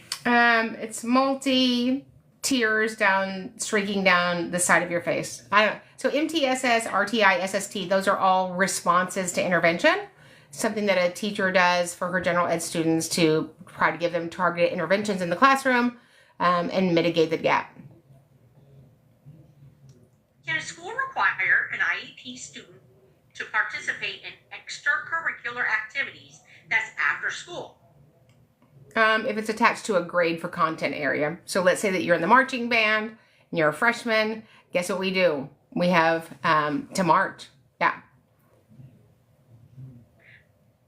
It's multi tears streaking down the side of your face. I don't. So MTSS, RTI, SST, those are all responses to intervention. Something that a teacher does for her general ed students to try to give them targeted interventions in the classroom and mitigate the gap. Can a school require an IEP student to participate in extracurricular activities that's after school? If it's attached to a grade for content area. So let's say that you're in the marching band and you're a freshman. Guess what we do? We have to march. Yeah.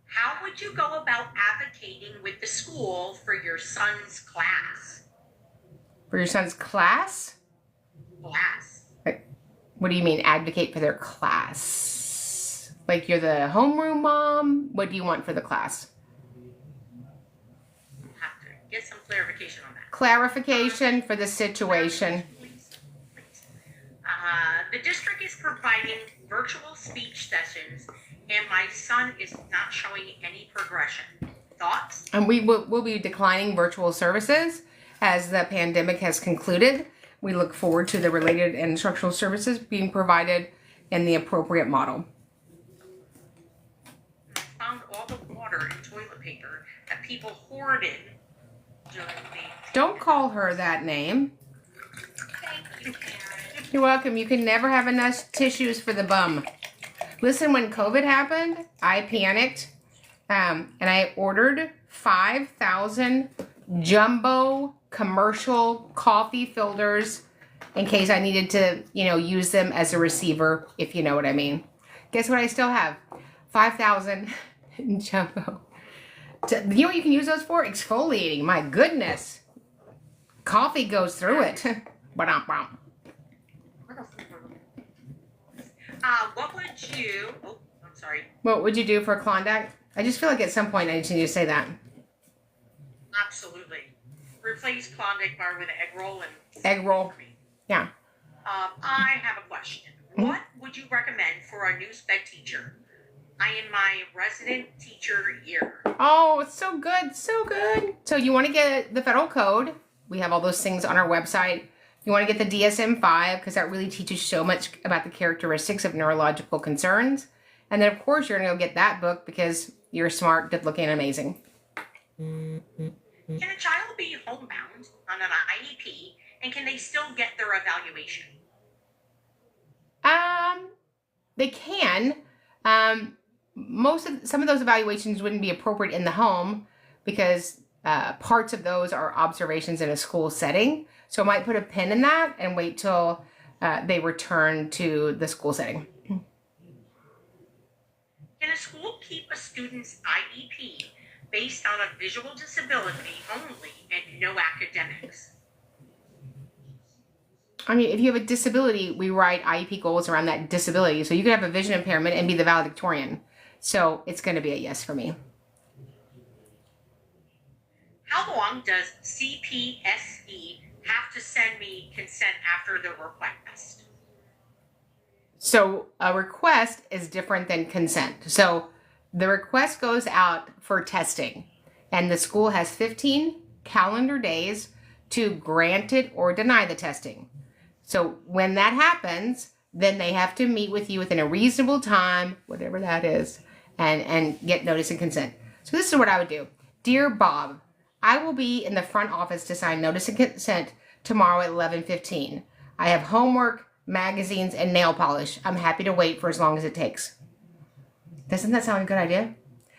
How would you go about advocating with the school for your son's class? For your son's class? Class. What do you mean advocate for their class? Like you're the homeroom mom? What do you want for the class? Have to get some clarification on that. Clarification for the situation. Please. The district is providing virtual speech sessions, and my son is not showing any progression. Thoughts? And we'll be declining virtual services as the pandemic has concluded. We look forward to the related instructional services being provided in the appropriate model. I found all the water and toilet paper that people hoarded during the... Don't call her that name. Thank you, Karen. You're welcome. You can never have enough tissues for the bum. Listen, when COVID happened, I panicked and I ordered 5,000 jumbo commercial coffee filters in case I needed to, use them as a receiver, if you know what I mean. Guess what I still have? 5,000 jumbo. You know what you can use those for? Exfoliating. My goodness. Coffee goes through it. Ba-dum-bum. What would you... Oh, I'm sorry. What would you do for Klondike? I just feel like at some point I just need to say that. Absolutely. Replace Klondike bar with an egg roll and... Egg roll. Yeah. I have a question. What would you recommend for a new sped teacher? I am my resident teacher year. Oh, it's so good. So good. So you want to get the federal code. We have all those things on our website. You want to get the DSM-5 because that really teaches so much about the characteristics of neurological concerns. And then, of course, you're going to go get that book because you're smart, good-looking, and amazing. Can a child be homebound on an IEP, and can they still get their evaluation? They can. Some of those evaluations wouldn't be appropriate in the home because parts of those are observations in a school setting. So I might put a pin in that and wait till they return to the school setting. Can a school keep a student's IEP based on a visual disability only and no academics? I mean, if you have a disability, we write IEP goals around that disability. So you could have a vision impairment and be the valedictorian. So it's going to be a yes for me. How long does CPSE have to send me consent after the request? So a request is different than consent. So the request goes out for testing, and the school has 15 calendar days to grant it or deny the testing. So when that happens, then they have to meet with you within a reasonable time, whatever that is, and get notice and consent. So this is what I would do. Dear Bob, I will be in the front office to sign notice and consent tomorrow at 11:15. I have homework, magazines, and nail polish. I'm happy to wait for as long as it takes. Doesn't that sound like a good idea?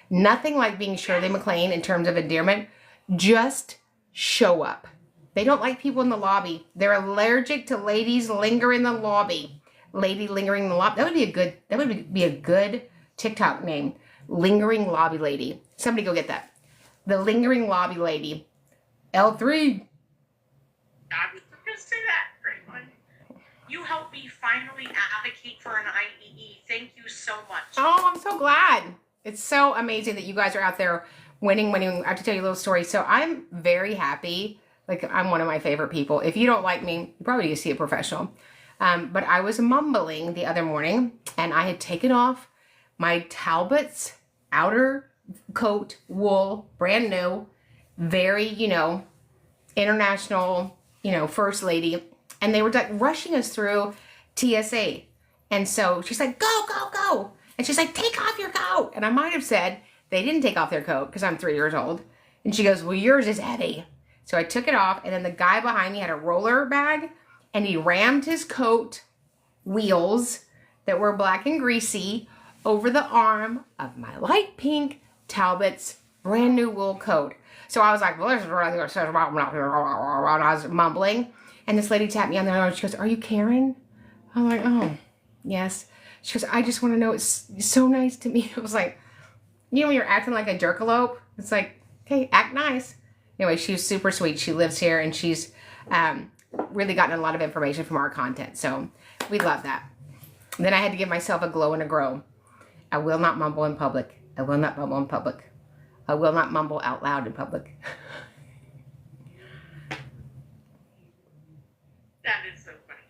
Nothing like being Shirley MacLaine in terms of endearment. Just show up. They don't like people in the lobby. They're allergic to ladies linger in the lobby. Lady lingering in the lobby. That would be a good TikTok name. Lingering lobby lady. Somebody go get that. The lingering lobby lady. L3. I was going to say that. Great one. You helped me finally advocate for an IEE. Thank you so much. Oh, I'm so glad. It's so amazing that you guys are out there winning. I have to tell you a little story. So I'm very happy. Like, I'm one of my favorite people. If you don't like me, you probably need to see a professional. But I was mumbling the other morning, and I had taken off my Talbot's outer coat, wool, brand new, very, international, first lady. And they were like rushing us through TSA. And so she's like, go, go, go. And she's like, take off your coat. And I might have said they didn't take off their coat because I'm 3 years old. And she goes, well, yours is heavy. So I took it off. And then the guy behind me had a roller bag. And he rammed his coat wheels that were black and greasy over the arm of my light pink Talbot's brand new wool coat. So I was like, well, this is what I think it says about, and I was mumbling. And this lady tapped me on the arm. She goes, are you Karen? I'm like, oh, yes. She goes, I just want to know, it's so nice to meet you. I was like, when you're acting like a jerkalope, it's like, okay, act nice. Anyway, she was super sweet. She lives here, and she's really gotten a lot of information from our content. So we love that. And then I had to give myself a glow and a grow. I will not mumble in public. I will not mumble in public. I will not mumble out loud in public. That is so funny.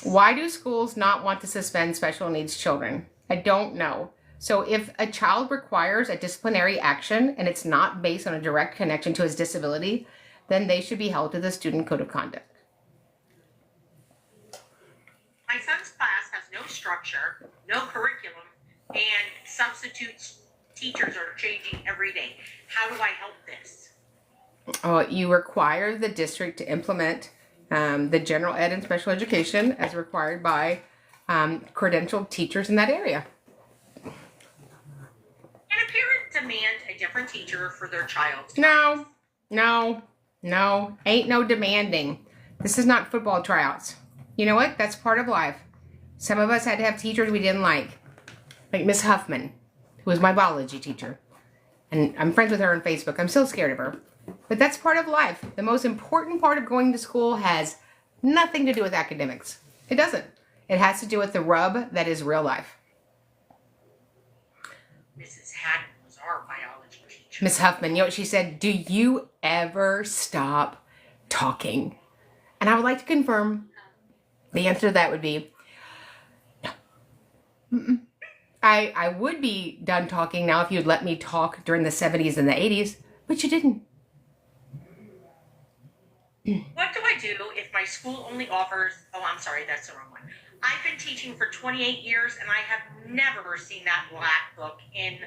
Why do schools not want to suspend special needs children? I don't know. So if a child requires a disciplinary action and it's not based on a direct connection to his disability, then they should be held to the student code of conduct. My son's class has no structure, no curriculum, and substitutes teachers are changing every day. How do I help this? You require the district to implement the general ed and special education as required by credentialed teachers in that area. Can a parent demand a different teacher for their child? No, ain't no demanding. This is not football tryouts. You know what? That's part of life. Some of us had to have teachers we didn't like Miss Huffman, who was my biology teacher. And I'm friends with her on Facebook. I'm still scared of her. But that's part of life. The most important part of going to school has nothing to do with academics. It doesn't. It has to do with the rub that is real life. Mrs. Haddon was our biology teacher. Miss Huffman, you know what she said? Do you ever stop talking? And I would like to confirm the answer to that would be no. Mm-mm. I would be done talking now if you'd let me talk during the 70s and the 80s, but you didn't. What do I do if my school only offers... Oh, I'm sorry, that's the wrong one. I've been teaching for 28 years, and I have never seen that black book in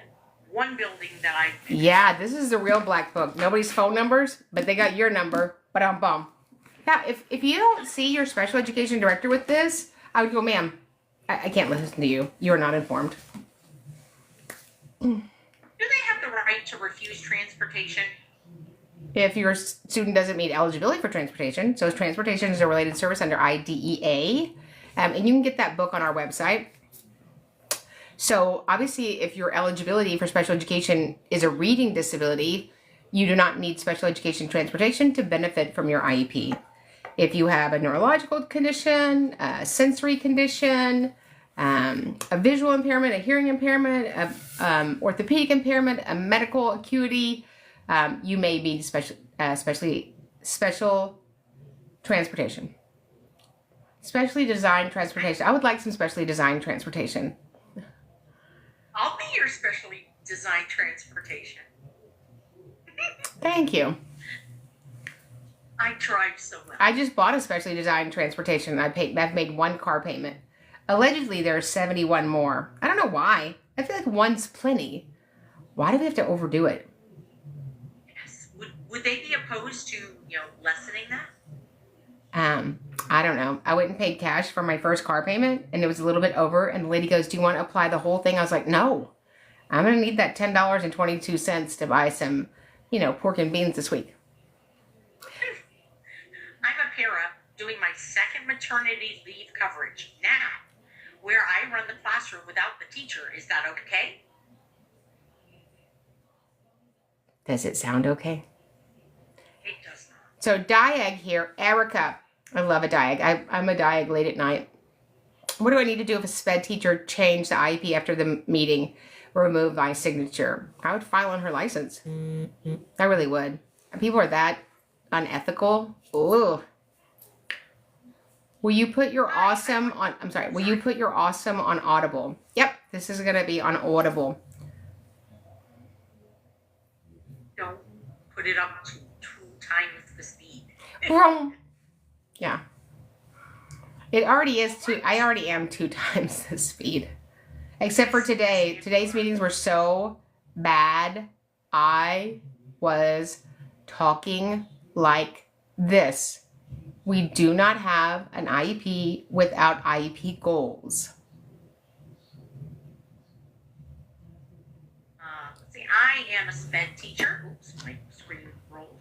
one building that I've been. Yeah, this is the real black book. Nobody's phone numbers, but they got your number. But I'm bummed. Yeah, if you don't see your special education director with this, I would go, ma'am, I can't listen to you. You are not informed. Do they have the right to refuse transportation? If your student doesn't meet eligibility for transportation, so transportation is a related service under IDEA, and you can get that book on our website. So obviously, if your eligibility for special education is a reading disability, you do not need special education transportation to benefit from your IEP. If you have a neurological condition, a sensory condition, a visual impairment, a hearing impairment, orthopedic impairment, a medical acuity, you may need special transportation. Specially designed transportation. I would like some specially designed transportation. I'll be your specially designed transportation. Thank you. I tried so much. I just bought a specially designed transportation. I've made one car payment. Allegedly, there are 71 more. I don't know why. I feel like one's plenty. Why do we have to overdo it? Yes. Would they be opposed to, lessening that? I don't know. I went and paid cash for my first car payment, and it was a little bit over. And the lady goes, "Do you want to apply the whole thing?" I was like, "No, I'm going to need that $10.22 to buy some, pork and beans this week." I'm a para doing my second maternity leave coverage now, where I run the classroom without the teacher. Is that okay? Does it sound okay? It does not. So diag here, Erica. I love a diag. I'm a diag late at night. What do I need to do if a SPED teacher changed the IEP after the meeting, remove my signature? I would file on her license. I really would. People are that unethical. Ooh. Will you put your awesome on, will you put your awesome on Audible? Yep, this is going to be on Audible. Don't put it up to 2 times the speed. Wrong. Yeah. It already is I already am 2 times the speed. Except for today. Today's meetings were so bad. I was talking like this. We do not have an IEP without IEP goals. See, I am a SPED teacher. Oops, my screen rolled.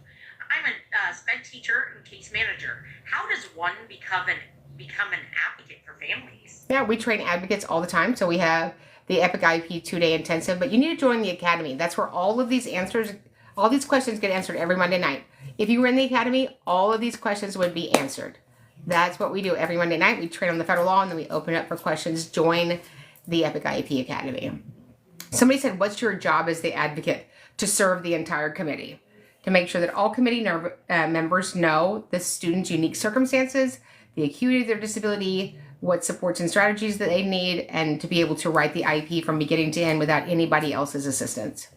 I'm a SPED teacher and case manager. How does one become an advocate for families? Yeah, we train advocates all the time. So we have the Epic IEP 2-day intensive, but you need to join the academy. That's where all of these questions get answered every Monday night. If you were in the academy, all of these questions would be answered. That's what we do every Monday night. We train on the federal law, and then we open up for questions. Join the Epic IEP Academy. Somebody said, what's your job as the advocate? To serve the entire committee. To make sure that all committee members know the student's unique circumstances, the acuity of their disability, what supports and strategies that they need, and to be able to write the IEP from beginning to end without anybody else's assistance.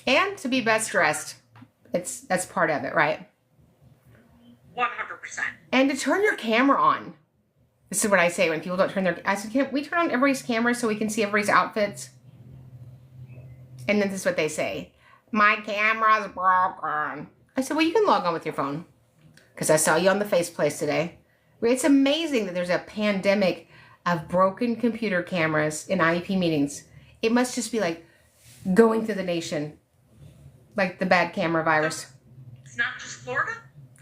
And to be best dressed. That's part of it, right? 100%. And to turn your camera on. This is what I say when people don't turn I said, can we turn on everybody's camera so we can see everybody's outfits? And then this is what they say. My camera's broken. I said, well, you can log on with your phone. Because I saw you on the Faceplace today. It's amazing that there's a pandemic of broken computer cameras in IEP meetings. It must just be like going through the nation. Like the bad camera virus. It's not just Florida?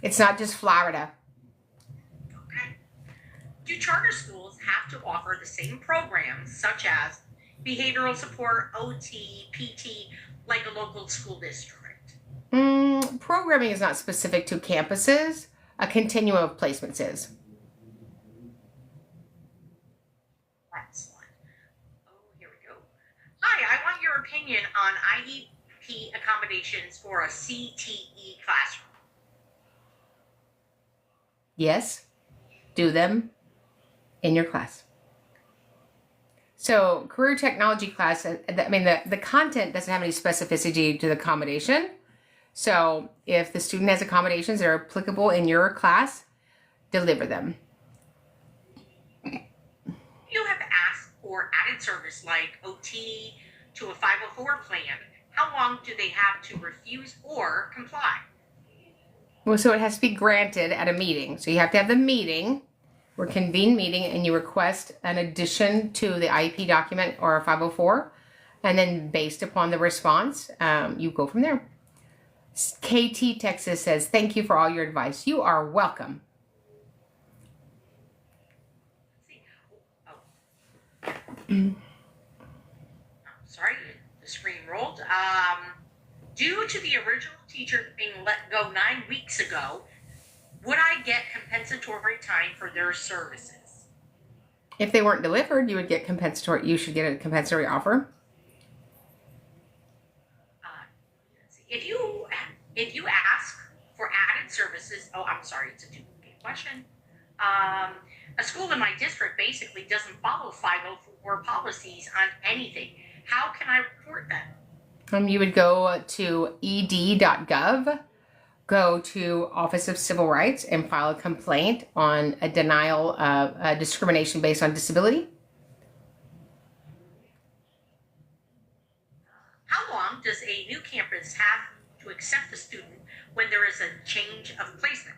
It's not just Florida. Okay. Do charter schools have to offer the same programs such as behavioral support, OT, PT, like a local school district? Programming is not specific to campuses. A continuum of placements is. Excellent. Oh, here we go. Hi, I want your opinion on IEP accommodations for a CTE classroom. Yes, do them in your class. So career technology class, the content doesn't have any specificity to the accommodation. So if the student has accommodations that are applicable in your class, deliver them. You have asked for added service like OT to a 504 plan. How long do they have to refuse or comply? Well, so it has to be granted at a meeting. So you have to have the meeting or convene meeting, and you request an addition to the IEP document or a 504. And then based upon the response, you go from there. KT Texas says, thank you for all your advice. You are welcome. Sorry, the screen rolled. Due to the original teacher being let go 9 weeks ago, would I get compensatory time for their services? If they weren't delivered, you would get compensatory. You should get a compensatory offer. If you ask for added services, I'm sorry, it's a duplicate question. A school in my district basically doesn't follow 504 policies on anything. How can I report that? You would go to ed.gov, go to Office of Civil Rights, and file a complaint on a denial of discrimination based on disability. How long does a new campus have to accept the student when there is a change of placement?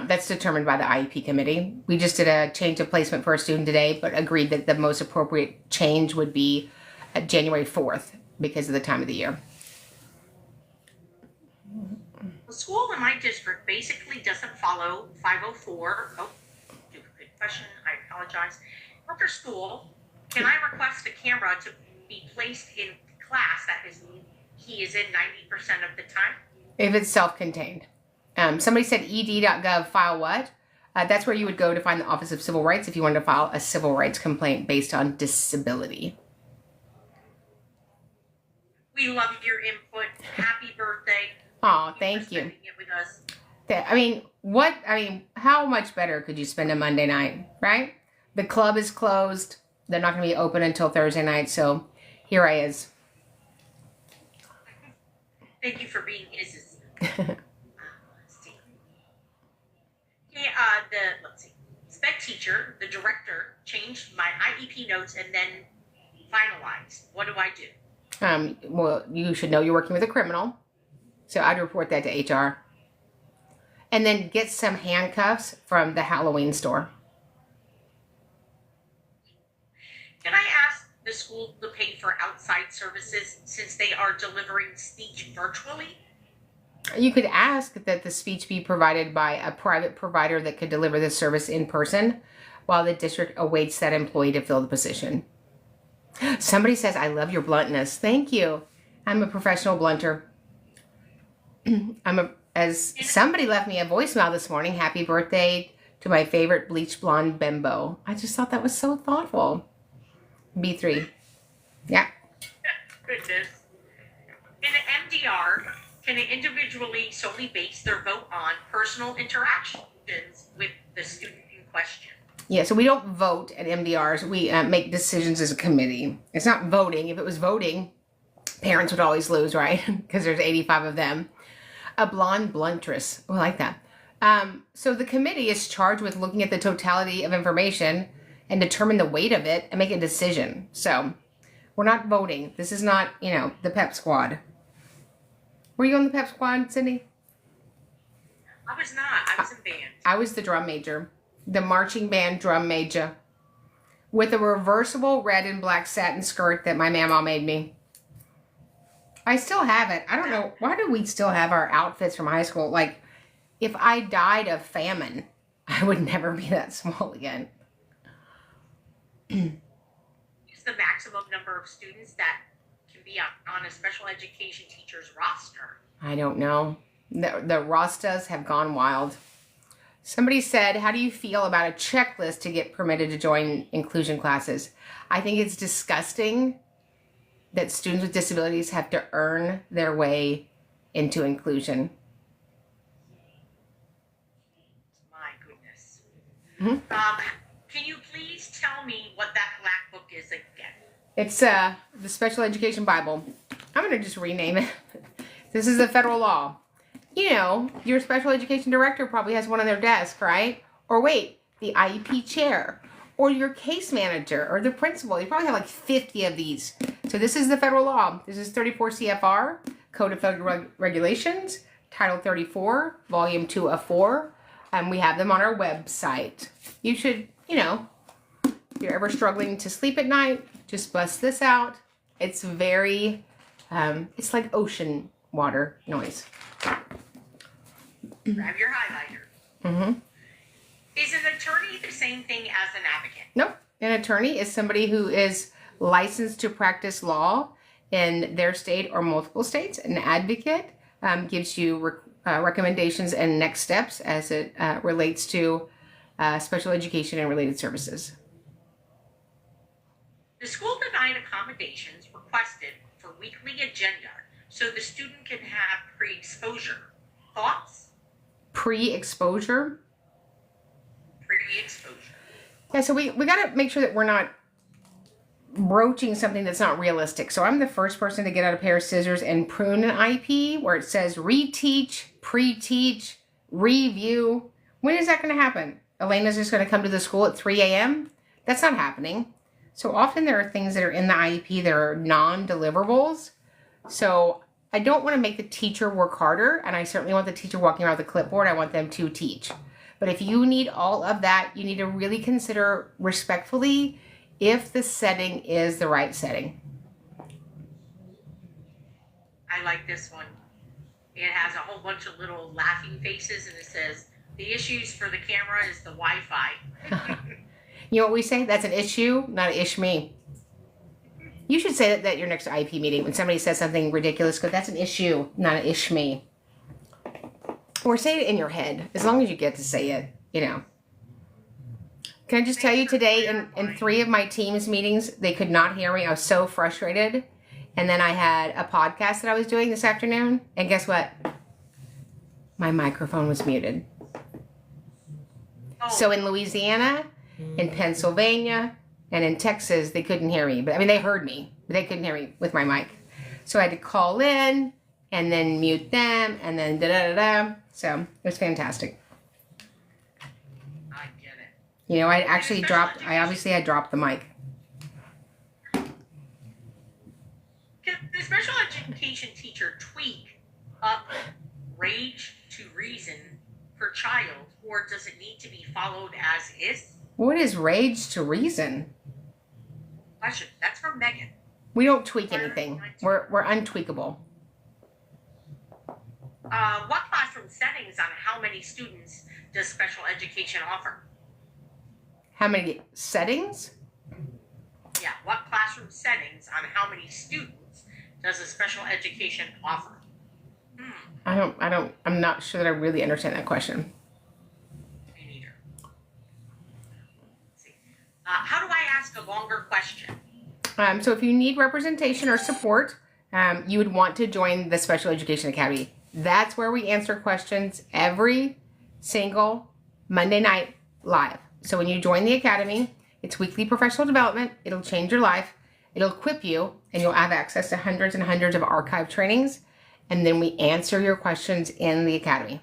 That's determined by the IEP committee. We just did a change of placement for a student today, but agreed that the most appropriate change would be January 4th because of the time of the year. The school in my district basically doesn't follow 504. Oh, good question. I apologize. After school, can I request a camera to be placed in class he is in 90% of the time? If it's self-contained. Somebody said ed.gov file what? That's where you would go to find the Office of Civil Rights if you wanted to file a civil rights complaint based on disability. We love your input. Happy birthday. Oh, thank you. Spending it with us. How much better could you spend a Monday night, right? The club is closed. They're not going to be open until Thursday night, so here I is. Thank you for being Iz's. Let's see. Sped teacher, the director, changed my IEP notes and then finalized. What do I do? Well, you should know you're working with a criminal. So I'd report that to HR. And then get some handcuffs from the Halloween store. Can I ask the school to pay for outside services since they are delivering speech virtually? You could ask that the speech be provided by a private provider that could deliver the service in person while the district awaits that employee to fill the position. Somebody says, I love your bluntness. Thank you. I'm a professional blunter. As somebody left me a voicemail this morning, happy birthday to my favorite bleach blonde bimbo. I just thought that was so thoughtful. B3. Yeah. Goodness. In an MDR, can it individually solely base their vote on personal interactions with the student in question? Yeah, so we don't vote at MDRs. We make decisions as a committee. It's not voting. If it was voting, parents would always lose, right? Because there's 85 of them. A blonde bluntress. Oh, I like that. So the committee is charged with looking at the totality of information and determine the weight of it and make a decision. So we're not voting. This is not, the pep squad. Were you on the pep squad, Cindy? I was not. I was in band. I was the drum major. The marching band drum major. With a reversible red and black satin skirt that my mama made me. I still have it. I don't know. Why do we still have our outfits from high school? Like, if I died of famine, I would never be that small again. Is the maximum number of students that can be on a special education teacher's roster? I don't know. The Rastas have gone wild. Somebody said, how do you feel about a checklist to get permitted to join inclusion classes? I think it's disgusting that students with disabilities have to earn their way into inclusion. My goodness. Mm-hmm. Can you please tell me what that black book is again? It's the Special Education Bible. I'm going to just rename it. This is the federal law. Your special education director probably has one on their desk, right? Or wait, the IEP chair, or your case manager, or the principal. You probably have like 50 of these. So this is the federal law. This is 34 CFR, Code of Federal Regulations, Title 34, Volume 2 of 4. And we have them on our website. You should, if you're ever struggling to sleep at night, just bust this out. It's very, it's like ocean water noise. Grab your highlighter. Mm-hmm. Is an attorney the same thing as an advocate? Nope. An attorney is somebody who is licensed to practice law in their state or multiple states. An advocate gives you recommendations and next steps as it relates to special education and related services. The school denied accommodations requested for weekly agenda so the student can have pre-exposure. Thoughts? Pre-exposure? Pre-exposure. Yeah, so we got to make sure that we're not broaching something that's not realistic. So I'm the first person to get out a pair of scissors and prune an IEP where it says reteach, pre-teach, review. When is that going to happen? Elena's just going to come to the school at 3 a.m.? That's not happening. So often there are things that are in the IEP that are non-deliverables. So I don't want to make the teacher work harder, and I certainly want the teacher walking around with a clipboard. I want them to teach. But if you need all of that, you need to really consider respectfully if the setting is the right setting. I like this one. It has a whole bunch of little laughing faces, and it says, the issues for the camera is the Wi-Fi. You know what we say? That's an issue, not an ish me. You should say that at your next IEP meeting when somebody says something ridiculous. Go, that's an issue, not an ish me. Or say it in your head, as long as you get to say it, you know. Can I just tell you today, in 3 of my team's meetings, they could not hear me. I was so frustrated. And then I had a podcast that I was doing this afternoon. And guess what? My microphone was muted. Oh. So in Louisiana, in Pennsylvania, and in Texas, they couldn't hear me. But I mean, they heard me, but they couldn't hear me with my mic. So I had to call in and then mute them and then da-da-da-da. So it was fantastic. I get it. You know, I obviously had dropped the mic. Can the special education teacher tweak up rage to reason for child, or does it need to be followed as is? What is rage to reason? Question. That's from Megan. We don't tweak anything. We're untweakable. What classroom settings on how many students does special education offer? How many settings? Yeah, what classroom settings on how many students does a special education offer? I'm not sure that I really understand that question. Me neither. Let's see. How do I ask a longer question? So if you need representation or support, you would want to join the Special Education Academy. That's where we answer questions every single Monday night live. So when you join the Academy, it's weekly professional development. It'll change your life. It'll equip you, and you'll have access to hundreds and hundreds of archive trainings. And then we answer your questions in the Academy.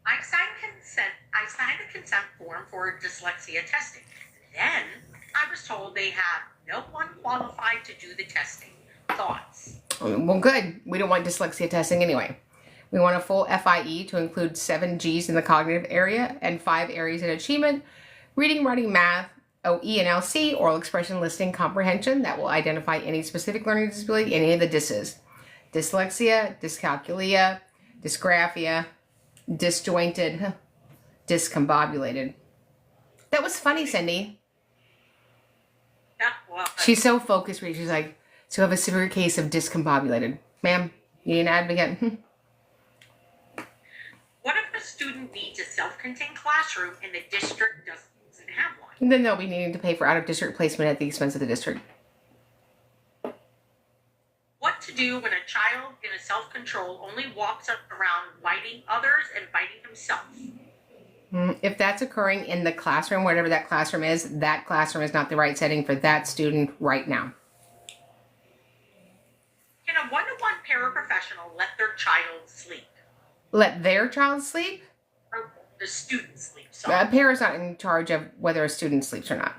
I signed a consent form for dyslexia testing. Then I was told they have no one qualified to do the testing. Thoughts? Well, good. We don't want dyslexia testing anyway. We want a full FIE to include 7 Gs in the cognitive area and 5 areas in achievement: reading, writing, math, OE and LC, oral expression, listening, comprehension, that will identify any specific learning disability, any of the DISs. Dyslexia, dyscalculia, dysgraphia, disjointed, discombobulated. That was funny, Cindy. Yeah, well, She's so focused. She's like, so I have a severe case of discombobulated. Ma'am, you need an advocate? what if a student needs a self-contained classroom and the district doesn't have one? Then they'll be needing to pay for out-of-district placement at the expense of the district. What to do when a child in a self-control only walks around biting others and biting himself? If that's occurring in the classroom, whatever that classroom is not the right setting for that student right now. Can a one-to-one paraprofessional let their child sleep? Let their child sleep? Or the student sleep, sorry. A para's not in charge of whether a student sleeps or not.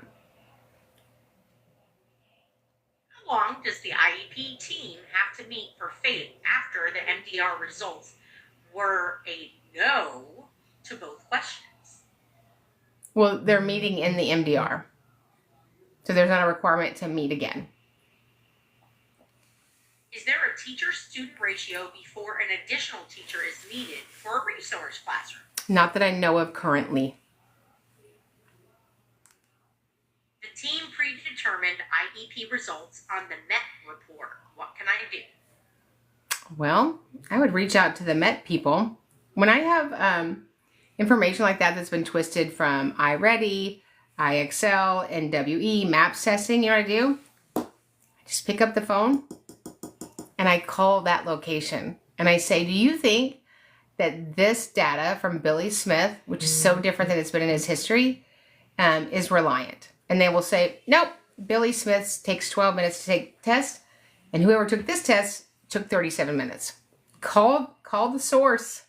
How long does the IEP team have to meet for FAPE after the MDR results were a no to both questions? Well, they're meeting in the MDR. So there's not a requirement to meet again. Is there a teacher-student ratio before an additional teacher is needed for a resource classroom? Not that I know of currently. The team predetermined IEP results on the MET report. What can I do? Well, I would reach out to the MET people. When I have information like that that's been twisted from iReady, IXL, NWE, MAPS testing, you know what I do? I just pick up the phone and I call that location. And I say, do you think that this data from Billy Smith, which is so different than it's been in his history, is reliant? And they will say, nope, Billy Smith takes 12 minutes to take the test, and whoever took this test took 37 minutes. Call the source.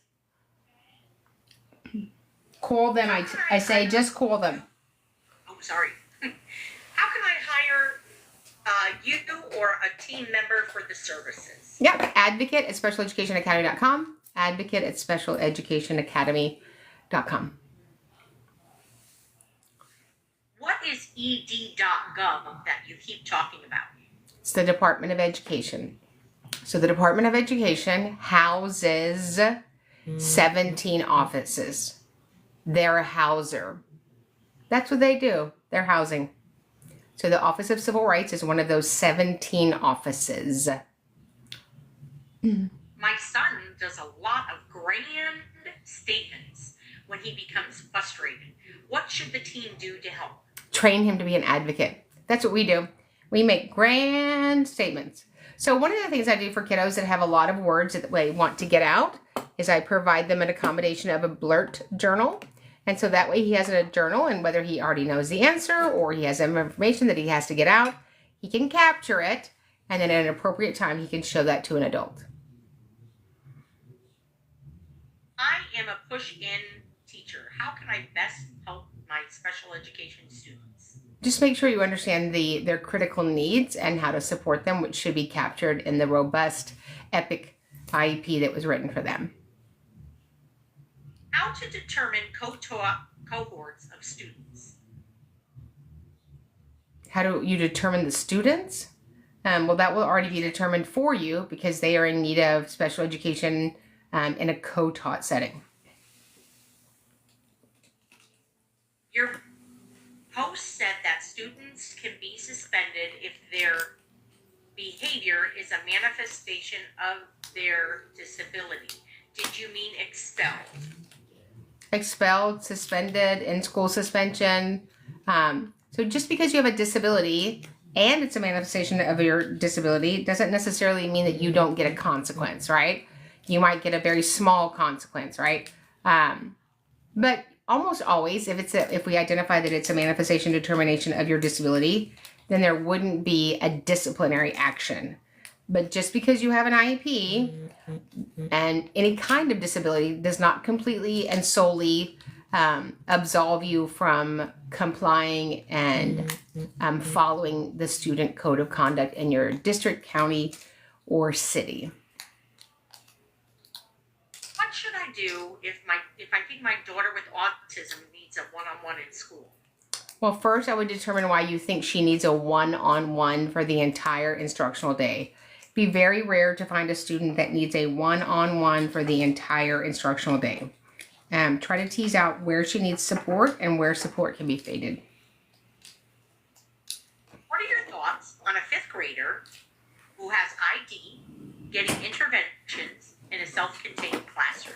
Call them. I say, just call them. Oh, sorry. How can I hire you or a team member for the services? Yep, advocate at specialeducationacademy.com. advocate at specialeducationacademy.com. What is ed.gov that you keep talking about? It's the Department of Education. So the Department of Education houses 17 offices. They're a houser. That's what they do. They're housing. So the Office of Civil Rights is one of those 17 offices. My son does a lot of grand statements when he becomes frustrated. What should the team do to help? Train him to be an advocate. That's what we do. We make grand statements. So one of the things I do for kiddos that have a lot of words that they want to get out is I provide them an accommodation of a blurt journal. And so that way he has a journal, and whether he already knows the answer or he has some information that he has to get out, he can capture it, and then at an appropriate time he can show that to an adult. I am a push-in teacher. How can I best help my special education students? Just make sure you understand their critical needs and how to support them, which should be captured in the robust, epic IEP that was written for them. How to determine co-taught cohorts of students? How do you determine the students? Well, that will already be determined for you because they are in need of special education in a co-taught setting. Your post said that students can be suspended if their behavior is a manifestation of their disability. Did you mean expelled? Expelled, suspended, in-school suspension. So just because you have a disability and it's a manifestation of your disability doesn't necessarily mean that you don't get a consequence, right? You might get a very small consequence, right? But almost always, if we identify that it's a manifestation determination of your disability, then there wouldn't be a disciplinary action. But just because you have an IEP and any kind of disability does not completely and solely absolve you from complying and following the student code of conduct in your district, county, or city. What should I do if I think my daughter with autism needs a one-on-one in school? Well, first I would determine why you think she needs a one-on-one for the entire instructional day. It'd be very rare to find a student that needs a one-on-one for the entire instructional day. Try to tease out where she needs support and where support can be faded. What are your thoughts on a fifth grader who has ID getting interventions in a self-contained classroom?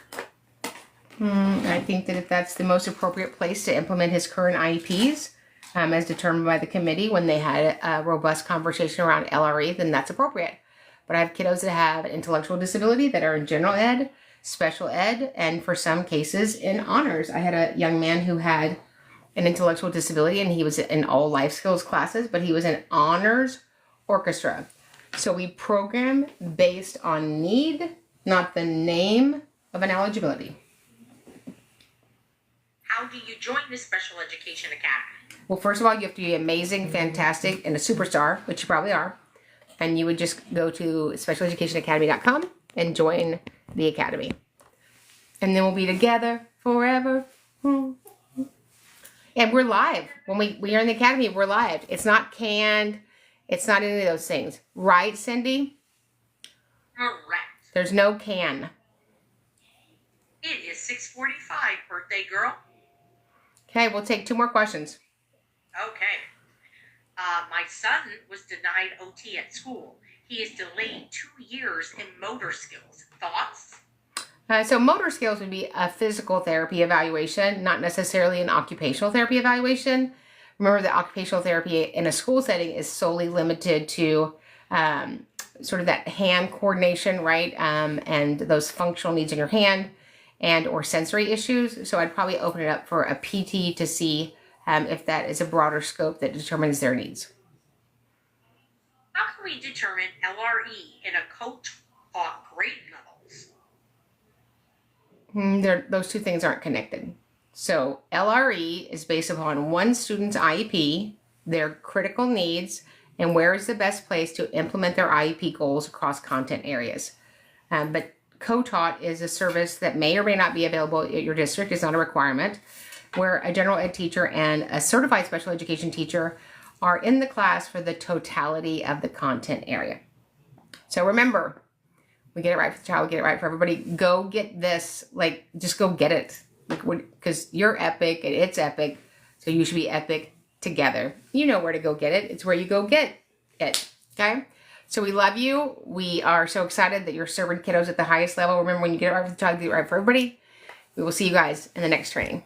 I think that if that's the most appropriate place to implement his current IEPs, as determined by the committee when they had a robust conversation around LRE, then that's appropriate. But I have kiddos that have an intellectual disability that are in general ed, special ed, and for some cases in honors. I had a young man who had an intellectual disability and he was in all life skills classes, but he was in honors orchestra. So we program based on need, not the name of an eligibility. How do you join the Special Education Academy? Well, first of all, you have to be amazing, fantastic, and a superstar, which you probably are. And you would just go to specialeducationacademy.com and join the academy. And then we'll be together forever. And we're live. When we are in the academy, we're live. It's not canned. It's not any of those things. Right, Cindy? Correct. There's no can. It is 6:45, birthday girl. Okay, we'll take 2 more questions. Okay. My son was denied OT at school. He is delayed 2 years in motor skills. Thoughts? So motor skills would be a physical therapy evaluation, not necessarily an occupational therapy evaluation. Remember that occupational therapy in a school setting is solely limited to sort of that hand coordination, right? And those functional needs in your hand and or sensory issues. So I'd probably open it up for a PT to see if that is a broader scope that determines their needs. How can we determine LRE in a co-taught grade levels? Those two things aren't connected. So LRE is based upon one student's IEP, their critical needs, and where is the best place to implement their IEP goals across content areas. But co-taught is a service that may or may not be available at your district. It's not a requirement, where a general ed teacher and a certified special education teacher are in the class for the totality of the content area. So remember, we get it right for the child, we get it right for everybody. Go get this, like, just go get it. Because you're epic and it's epic, so you should be epic together. You know where to go get it. It's where you go get it, okay? So we love you. We are so excited that you're serving kiddos at the highest level. Remember, when you get it right for the child, get it right for everybody. We will see you guys in the next training.